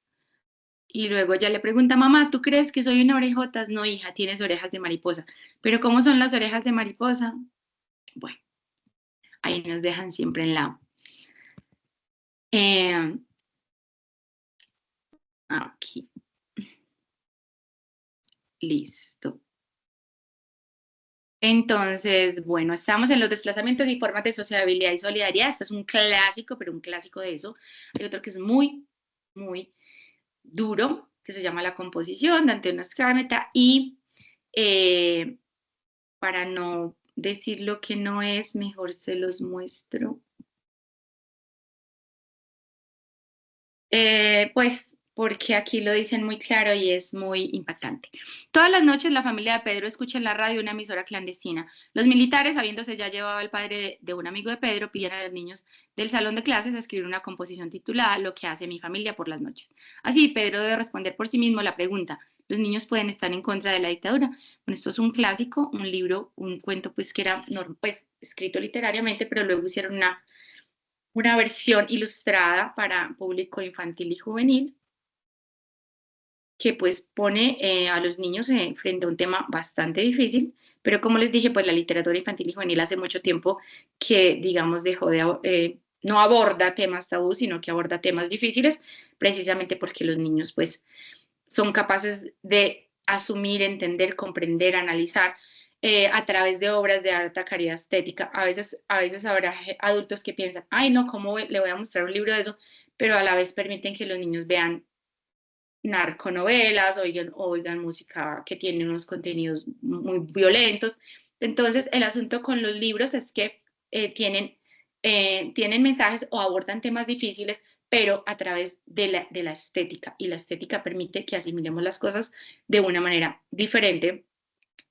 y luego ya le pregunta, mamá, ¿tú crees que soy una orejotas? No, hija, tienes orejas de mariposa. Pero ¿cómo son las orejas de mariposa? Bueno, ahí nos dejan siempre en la... Aquí. Listo. Entonces, bueno, estamos en los desplazamientos y formas de sociabilidad y solidaridad. Este es un clásico, pero un clásico de eso. Hay otro que es muy, muy duro, que se llama La composición, de Antonio Skármeta, y para no decir lo que no es, mejor se los muestro. Pues porque aquí lo dicen muy claro y es muy impactante. Todas las noches la familia de Pedro escucha en la radio una emisora clandestina. Los militares, habiéndose ya llevado al padre de un amigo de Pedro, piden a los niños del salón de clases escribir una composición titulada Lo que hace mi familia por las noches. Así, Pedro debe responder por sí mismo la pregunta: ¿los niños pueden estar en contra de la dictadura? Bueno, esto es un clásico, un libro, un cuento pues que era pues, escrito literariamente, pero luego hicieron una versión ilustrada para público infantil y juvenil que pues pone a los niños frente a un tema bastante difícil, pero como les dije, pues la literatura infantil y juvenil hace mucho tiempo que, digamos, dejó de, no aborda temas tabú, sino que aborda temas difíciles, precisamente porque los niños pues son capaces de asumir, entender, comprender, analizar a través de obras de alta calidad estética. A veces habrá adultos que piensan, ay no, ¿cómo le voy a mostrar un libro de eso? Pero a la vez permiten que los niños vean narconovelas, oigan música que tiene unos contenidos muy violentos. Entonces, el asunto con los libros es que tienen mensajes o abordan temas difíciles, pero a través de la estética. Y la estética permite que asimilemos las cosas de una manera diferente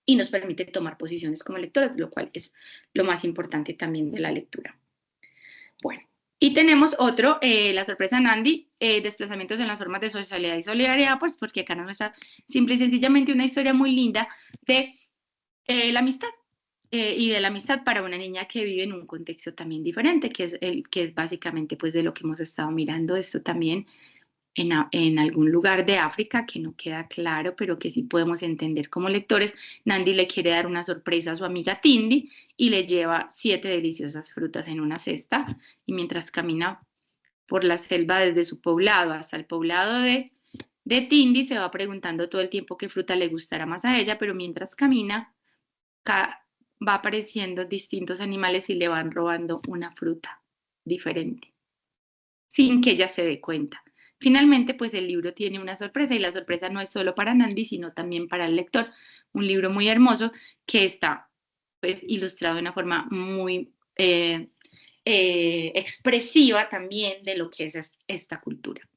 y nos permite tomar posiciones como lectores, lo cual es lo más importante también de la lectura. Bueno, y tenemos otro, la sorpresa Nandi, desplazamientos en las formas de socialidad y solidaridad, pues porque acá nos muestra simple y sencillamente una historia muy linda de la amistad y de la amistad para una niña que vive en un contexto también diferente, que es básicamente pues de lo que hemos estado mirando, esto también en algún lugar de África que no queda claro, pero que sí podemos entender como lectores. Nandi le quiere dar una sorpresa a su amiga Tindi y le lleva 7 deliciosas frutas en una cesta, y mientras camina por la selva desde su poblado hasta el poblado de Tindi, se va preguntando todo el tiempo qué fruta le gustará más a ella, pero mientras camina va apareciendo distintos animales y le van robando una fruta diferente, sin que ella se dé cuenta. Finalmente, pues el libro tiene una sorpresa, y la sorpresa no es solo para Nandi, sino también para el lector. Un libro muy hermoso que está pues ilustrado de una forma muy expresiva también de lo que es esta cultura.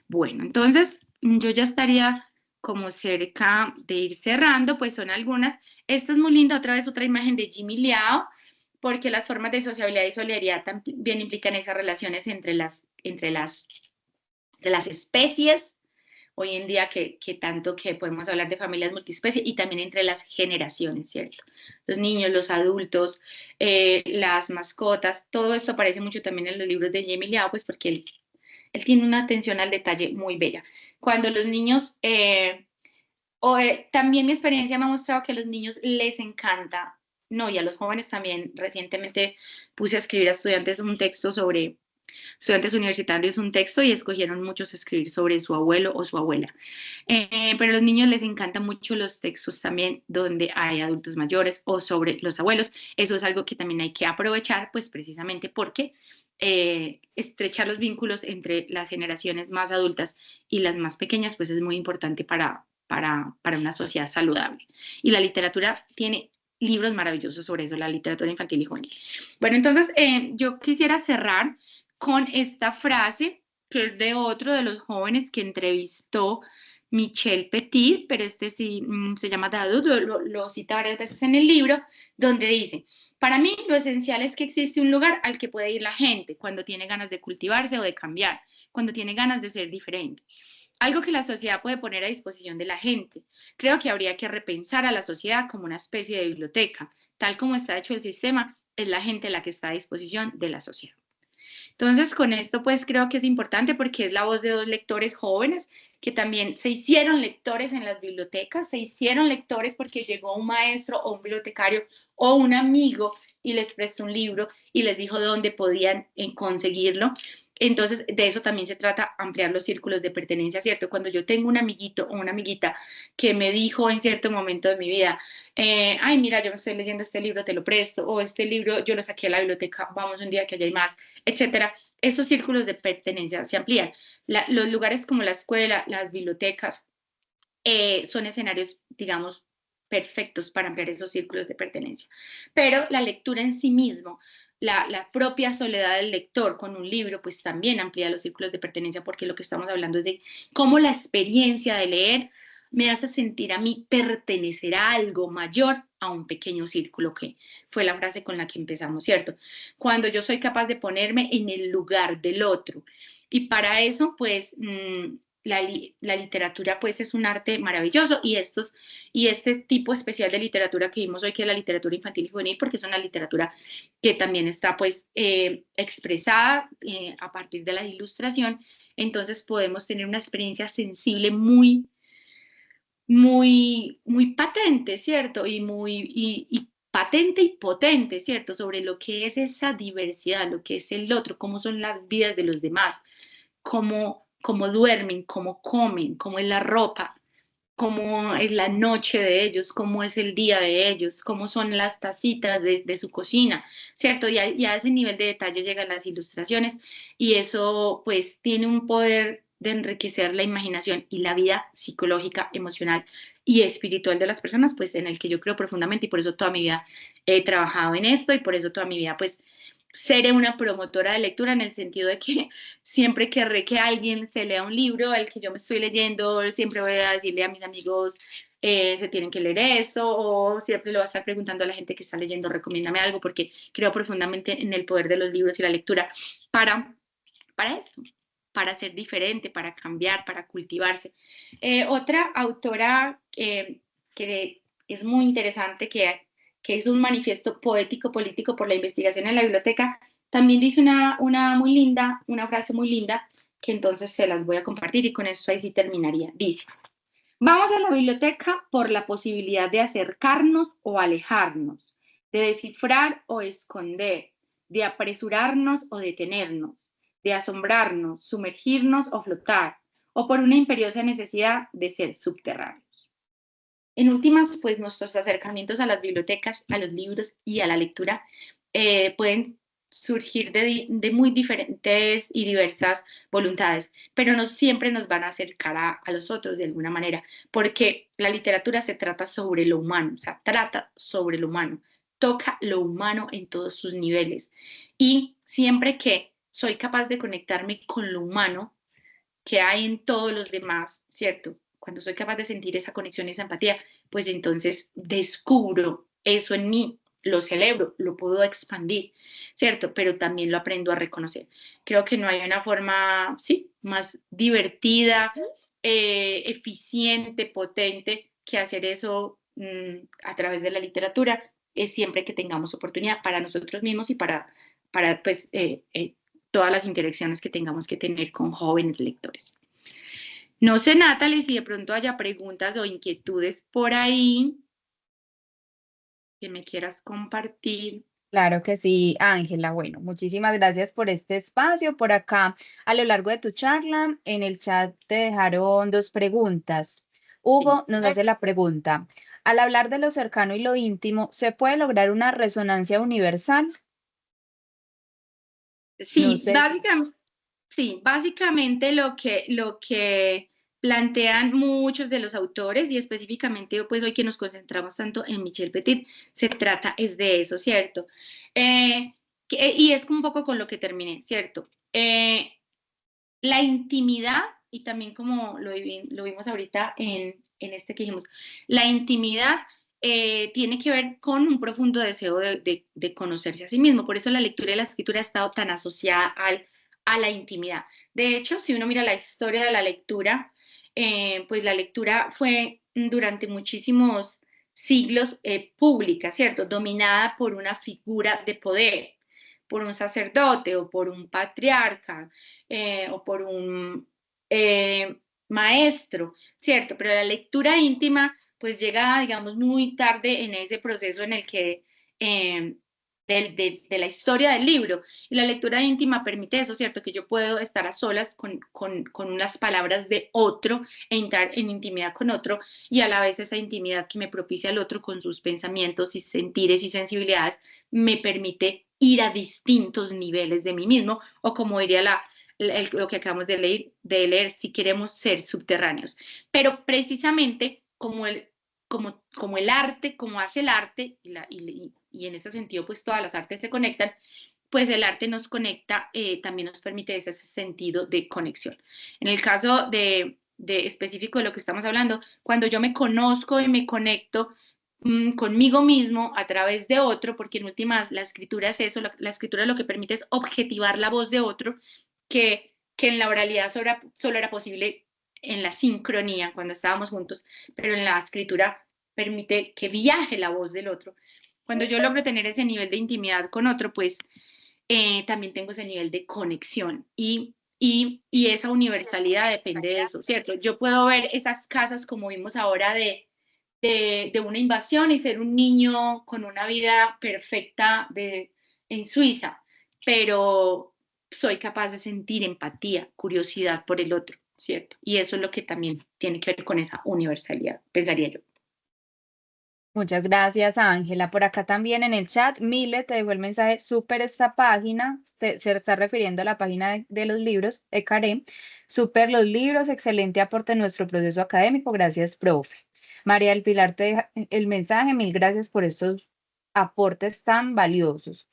Bueno, entonces yo ya estaría como cerca de ir cerrando, pues son algunas. Esta es muy linda, otra vez otra imagen de Jimmy Liao, porque las formas de sociabilidad y solidaridad también implican esas relaciones entre las especies, hoy en día que tanto que podemos hablar de familias multiespecie, y también entre las generaciones, ¿cierto? Los niños, los adultos, las mascotas, todo esto aparece mucho también en los libros de Jimmy Liao, pues porque él tiene una atención al detalle muy bella. Cuando los niños, también mi experiencia me ha mostrado que a los niños les encanta, no, y a los jóvenes también. Recientemente puse a escribir a estudiantes un texto sobre estudiantes universitarios, un texto, y escogieron muchos escribir sobre su abuelo o su abuela. Pero a los niños les encantan mucho los textos también donde hay adultos mayores o sobre los abuelos. Eso es algo que también hay que aprovechar, pues precisamente porque estrechar los vínculos entre las generaciones más adultas y las más pequeñas, pues es muy importante para una sociedad saludable. Y la literatura tiene libros maravillosos sobre eso, la literatura infantil y juvenil. Bueno, entonces yo quisiera cerrar con esta frase que es de otro de los jóvenes que entrevistó Michel Petit, pero este sí se llama Dadut, lo cita varias veces en el libro, donde dice: para mí lo esencial es que existe un lugar al que puede ir la gente cuando tiene ganas de cultivarse o de cambiar, cuando tiene ganas de ser diferente. Algo que la sociedad puede poner a disposición de la gente. Creo que habría que repensar a la sociedad como una especie de biblioteca. Tal como está hecho el sistema, es la gente la que está a disposición de la sociedad. Entonces, con esto pues creo que es importante porque es la voz de dos lectores jóvenes que también se hicieron lectores en las bibliotecas, se hicieron lectores porque llegó un maestro o un bibliotecario o un amigo y les prestó un libro y les dijo dónde podían conseguirlo. Entonces, de eso también se trata, ampliar los círculos de pertenencia, ¿cierto? Cuando yo tengo un amiguito o una amiguita que me dijo en cierto momento de mi vida, ay, mira, yo me estoy leyendo este libro, te lo presto, o este libro yo lo saqué a la biblioteca, vamos un día que allá hay más, etcétera. Esos círculos de pertenencia se amplían. Los lugares como la escuela, las bibliotecas, son escenarios, digamos, perfectos para ampliar esos círculos de pertenencia. Pero la lectura en sí mismo, la propia soledad del lector con un libro, pues también amplía los círculos de pertenencia, porque lo que estamos hablando es de cómo la experiencia de leer me hace sentir a mí pertenecer a algo mayor, a un pequeño círculo, que fue la frase con la que empezamos, ¿cierto? Cuando yo soy capaz de ponerme en el lugar del otro. Y para eso, pues, la literatura pues es un arte maravilloso, y este tipo especial de literatura que vimos hoy, que es la literatura infantil y juvenil, porque es una literatura que también está pues expresada a partir de la ilustración. Entonces podemos tener una experiencia sensible muy, muy, muy patente, ¿cierto? Y patente y potente, ¿cierto? Sobre lo que es esa diversidad, lo que es el otro, cómo son las vidas de los demás, cómo duermen, cómo comen, cómo es la ropa, cómo es la noche de ellos, cómo es el día de ellos, cómo son las tacitas de su cocina, ¿cierto? Y a ese nivel de detalle llegan las ilustraciones, y eso pues tiene un poder de enriquecer la imaginación y la vida psicológica, emocional y espiritual de las personas, pues en el que yo creo profundamente, y por eso toda mi vida he trabajado en esto, y por eso toda mi vida pues seré una promotora de lectura, en el sentido de que siempre querré que alguien se lea un libro al que yo me estoy leyendo, siempre voy a decirle a mis amigos, se tienen que leer eso, o siempre le voy a estar preguntando a la gente que está leyendo, recomiéndame algo, porque creo profundamente en el poder de los libros y la lectura para, para esto, para ser diferente, para cambiar, para cultivarse. Otra autora que es muy interesante, que hizo un manifiesto poético-político por la investigación en la biblioteca, también dice una muy linda, una frase muy linda, que entonces se las voy a compartir, y con esto ahí sí terminaría. Dice: vamos a la biblioteca por la posibilidad de acercarnos o alejarnos, de descifrar o esconder, de apresurarnos o detenernos, de asombrarnos, sumergirnos o flotar, o por una imperiosa necesidad de ser subterráneos. En últimas, pues nuestros acercamientos a las bibliotecas, a los libros y a la lectura pueden surgir de muy diferentes y diversas voluntades, pero no siempre nos van a acercar a los otros de alguna manera, porque la literatura se trata sobre lo humano, o sea, trata sobre lo humano, toca lo humano en todos sus niveles. Y siempre que soy capaz de conectarme con lo humano que hay en todos los demás, ¿cierto? Cuando soy capaz de sentir esa conexión y esa empatía, pues entonces descubro eso en mí, lo celebro, lo puedo expandir, ¿cierto? Pero también lo aprendo a reconocer. Creo que no hay una forma, sí, más divertida, eficiente, potente, que hacer eso a través de la literatura, siempre que tengamos oportunidad, para nosotros mismos y para pues, todas las interacciones que tengamos que tener con jóvenes lectores. No sé, Natalie, si de pronto haya preguntas o inquietudes por ahí que me quieras compartir. Claro que sí, Ángela. Bueno, muchísimas gracias por este espacio. Por acá, a lo largo de tu charla, en el chat te dejaron dos preguntas. Sí. Hugo nos hace la pregunta: al hablar de lo cercano y lo íntimo, ¿se puede lograr una resonancia universal? No Sí, sé si... básicamente lo que plantean muchos de los autores, y específicamente pues hoy que nos concentramos tanto en Michel Petit, se trata es de eso, ¿cierto? Y es un poco con lo que terminé, ¿cierto? La intimidad, y también como lo vimos ahorita en este que dijimos, la intimidad tiene que ver con un profundo deseo de conocerse a sí mismo. Por eso la lectura y la escritura ha estado tan asociada a la intimidad. De hecho, si uno mira la historia de la lectura, pues la lectura fue durante muchísimos siglos pública, ¿cierto? Dominada por una figura de poder, por un sacerdote o por un patriarca, o por un maestro, ¿cierto? Pero la lectura íntima pues llega, digamos, muy tarde en ese proceso en el que de la historia del libro. Y la lectura íntima permite eso, ¿cierto? Que yo puedo estar a solas con las palabras de otro e entrar en intimidad con otro, y a la vez esa intimidad que me propicia el otro con sus pensamientos y sentires y sensibilidades me permite ir a distintos niveles de mí mismo, o como diría lo que acabamos de leer, si queremos ser subterráneos. Pero precisamente como el arte, como hace el arte, y en ese sentido pues todas las artes se conectan, pues el arte nos conecta, también nos permite ese sentido de conexión. En el caso de específico de lo que estamos hablando, cuando yo me conozco y me conecto conmigo mismo a través de otro, porque en últimas la escritura es eso, la escritura lo que permite es objetivar la voz de otro, que en la oralidad solo era posible en la sincronía, cuando estábamos juntos, pero en la escritura permite que viaje la voz del otro. Cuando yo logro tener ese nivel de intimidad con otro, pues también tengo ese nivel de conexión y esa universalidad depende de eso, ¿cierto? Yo puedo ver esas casas como vimos ahora de una invasión y ser un niño con una vida perfecta en Suiza, pero soy capaz de sentir empatía, curiosidad por el otro, ¿cierto? Y eso es lo que también tiene que ver con esa universalidad, pensaría yo. Muchas gracias, Ángela. Por acá también en el chat, Mile te dejó el mensaje, súper esta página, se está refiriendo a la página de los libros, Ecaré, súper los libros, excelente aporte en nuestro proceso académico, gracias, profe. María del Pilar te deja el mensaje, mil gracias por estos aportes tan valiosos.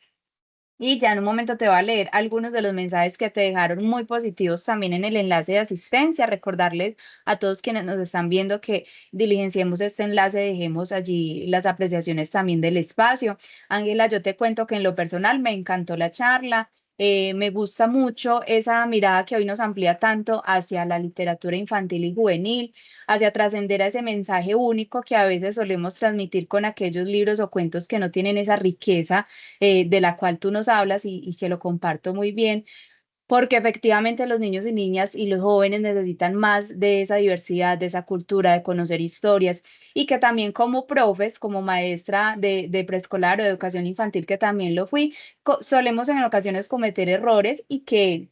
Y ya en un momento te voy a leer algunos de los mensajes que te dejaron muy positivos también en el enlace de asistencia. Recordarles a todos quienes nos están viendo que diligenciemos este enlace, dejemos allí las apreciaciones también del espacio. Ángela, yo te cuento que en lo personal me encantó la charla. Me gusta mucho esa mirada que hoy nos amplía tanto hacia la literatura infantil y juvenil, hacia trascender a ese mensaje único que a veces solemos transmitir con aquellos libros o cuentos que no tienen esa riqueza de la cual tú nos hablas y que lo comparto muy bien, porque efectivamente los niños y niñas y los jóvenes necesitan más de esa diversidad, de esa cultura, de conocer historias y que también como profes, como maestra de preescolar o de educación infantil, que también lo fui, solemos en ocasiones cometer errores y que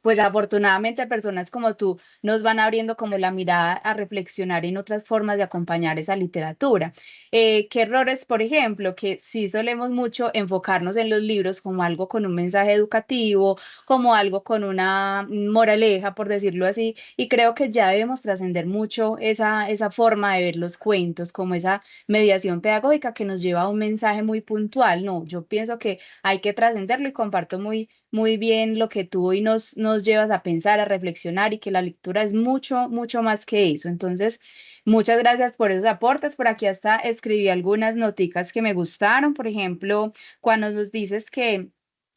pues afortunadamente personas como tú nos van abriendo como la mirada a reflexionar en otras formas de acompañar esa literatura. ¿Qué errores, por ejemplo, que sí solemos mucho enfocarnos en los libros como algo con un mensaje educativo, como algo con una moraleja, por decirlo así, y creo que ya debemos trascender mucho esa forma de ver los cuentos, como esa mediación pedagógica que nos lleva a un mensaje muy puntual? No, yo pienso que hay que trascenderlo y comparto muy bien lo que tú hoy nos llevas a pensar, a reflexionar y que la lectura es mucho, mucho más que eso. Entonces, muchas gracias por esos aportes. Por aquí hasta escribí algunas noticas que me gustaron. Por ejemplo, cuando nos dices que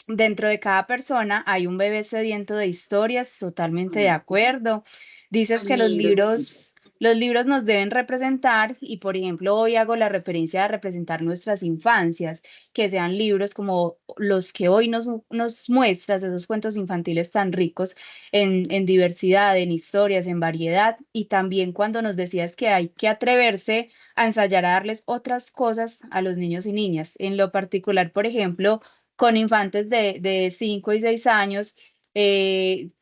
dentro de cada persona hay un bebé sediento de historias, totalmente de acuerdo. Dices que los libros nos deben representar y, por ejemplo, hoy hago la referencia a representar nuestras infancias, que sean libros como los que hoy nos muestras, esos cuentos infantiles tan ricos en diversidad, en historias, en variedad, y también cuando nos decías que hay que atreverse a ensayar a darles otras cosas a los niños y niñas. En lo particular, por ejemplo, con infantes de 5 y 6 años,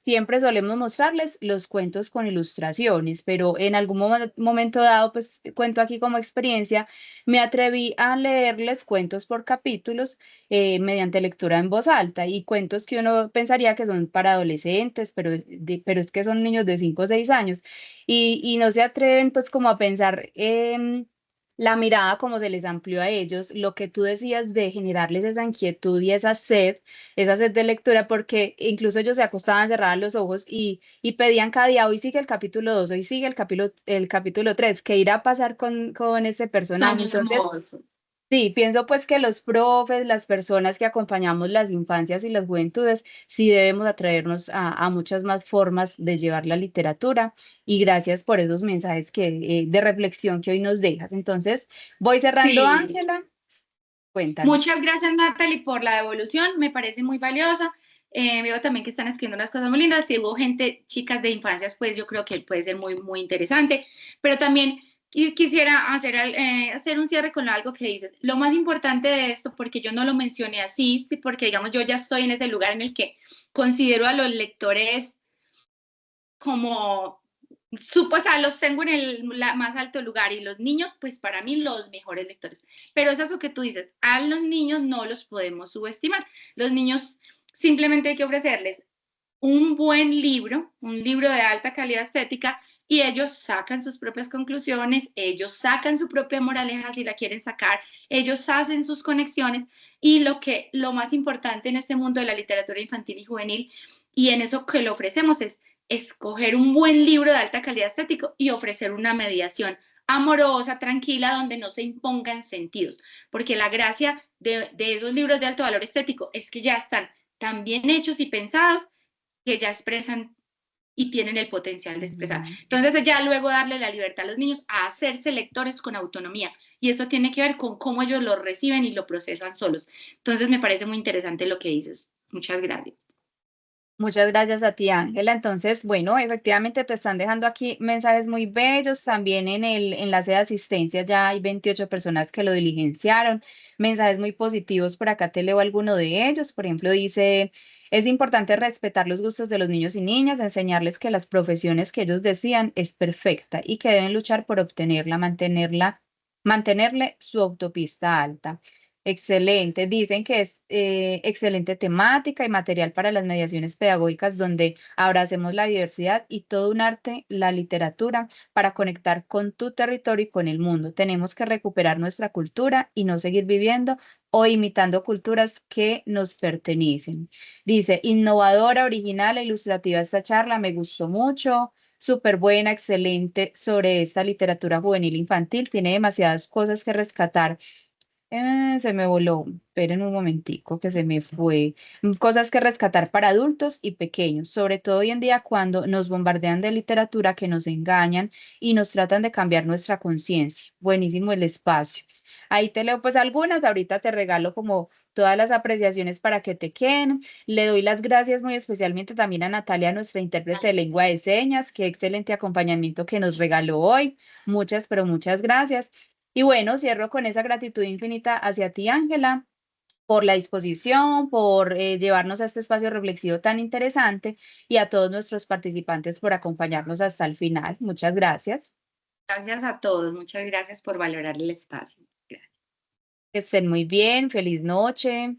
siempre solemos mostrarles los cuentos con ilustraciones, pero en algún momento dado, pues cuento aquí como experiencia, me atreví a leerles cuentos por capítulos mediante lectura en voz alta y cuentos que uno pensaría que son para adolescentes, pero es que son niños de 5 o 6 años y no se atreven pues como a pensar la mirada como se les amplió a ellos, lo que tú decías de generarles esa inquietud y esa sed de lectura, porque incluso ellos se acostaban, cerraban los ojos y pedían cada día, hoy sigue el capítulo 2, hoy sigue el capítulo 3, ¿qué irá a pasar con este personaje? Tan Entonces, hermoso. sí, pienso pues que los profes, las personas que acompañamos las infancias y las juventudes, sí debemos atrevernos a muchas más formas de llevar la literatura y gracias por esos mensajes de reflexión que hoy nos dejas. Entonces, voy cerrando, Sí. Ángela, cuéntanos. Muchas gracias, Natalie, por la devolución. Me parece muy valiosa. Veo también que están escribiendo unas cosas muy lindas. Si hubo gente, chicas de infancias, pues yo creo que puede ser muy, muy interesante. Pero también Y quisiera hacer un cierre con algo que dices. Lo más importante de esto, porque yo no lo mencioné así, porque digamos yo ya estoy en ese lugar en el que considero a los lectores como, o sea, los tengo en el más alto lugar, y los niños, pues para mí los mejores lectores. Pero es eso que tú dices, a los niños no los podemos subestimar. Los niños simplemente hay que ofrecerles un buen libro, un libro de alta calidad estética, y ellos sacan sus propias conclusiones, ellos sacan su propia moraleja si la quieren sacar, ellos hacen sus conexiones, y lo más importante en este mundo de la literatura infantil y juvenil, y en eso que le ofrecemos, es escoger un buen libro de alta calidad estético y ofrecer una mediación amorosa, tranquila, donde no se impongan sentidos, porque la gracia de esos libros de alto valor estético es que ya están tan bien hechos y pensados que ya expresan y tienen el potencial de expresar. Entonces ya luego darle la libertad a los niños a hacerse lectores con autonomía, y eso tiene que ver con cómo ellos lo reciben y lo procesan solos. Entonces me parece muy interesante lo que dices. Muchas gracias. Muchas gracias a ti, Ángela. Entonces, bueno, efectivamente te están dejando aquí mensajes muy bellos. También en el enlace de asistencia ya hay 28 personas que lo diligenciaron. Mensajes muy positivos. Por acá te leo alguno de ellos. Por ejemplo, dice, es importante respetar los gustos de los niños y niñas, enseñarles que las profesiones que ellos decían es perfecta y que deben luchar por obtenerla, mantenerle su autopista alta. Excelente. Dicen que es excelente temática y material para las mediaciones pedagógicas donde abracemos la diversidad y todo un arte, la literatura, para conectar con tu territorio y con el mundo. Tenemos que recuperar nuestra cultura y no seguir viviendo o imitando culturas que nos pertenecen. Dice, innovadora, original e ilustrativa esta charla, me gustó mucho. Súper buena, excelente sobre esta literatura juvenil infantil. Tiene demasiadas cosas que rescatar. Se me voló. Esperen un momentico que se me fue. Cosas que rescatar para adultos y pequeños, sobre todo hoy en día cuando nos bombardean de literatura que nos engañan y nos tratan de cambiar nuestra conciencia. Buenísimo el espacio. Ahí te leo pues algunas, ahorita te regalo como todas las apreciaciones para que te queden. Le doy las gracias muy especialmente también a Natalia, nuestra intérprete de lengua de señas. Qué excelente acompañamiento que nos regaló hoy. Muchas, pero muchas gracias. Y bueno, cierro con esa gratitud infinita hacia ti, Ángela, por la disposición, por llevarnos a este espacio reflexivo tan interesante, y a todos nuestros participantes por acompañarnos hasta el final. Muchas gracias. Gracias a todos. Muchas gracias por valorar el espacio. Gracias. Que estén muy bien. Feliz noche.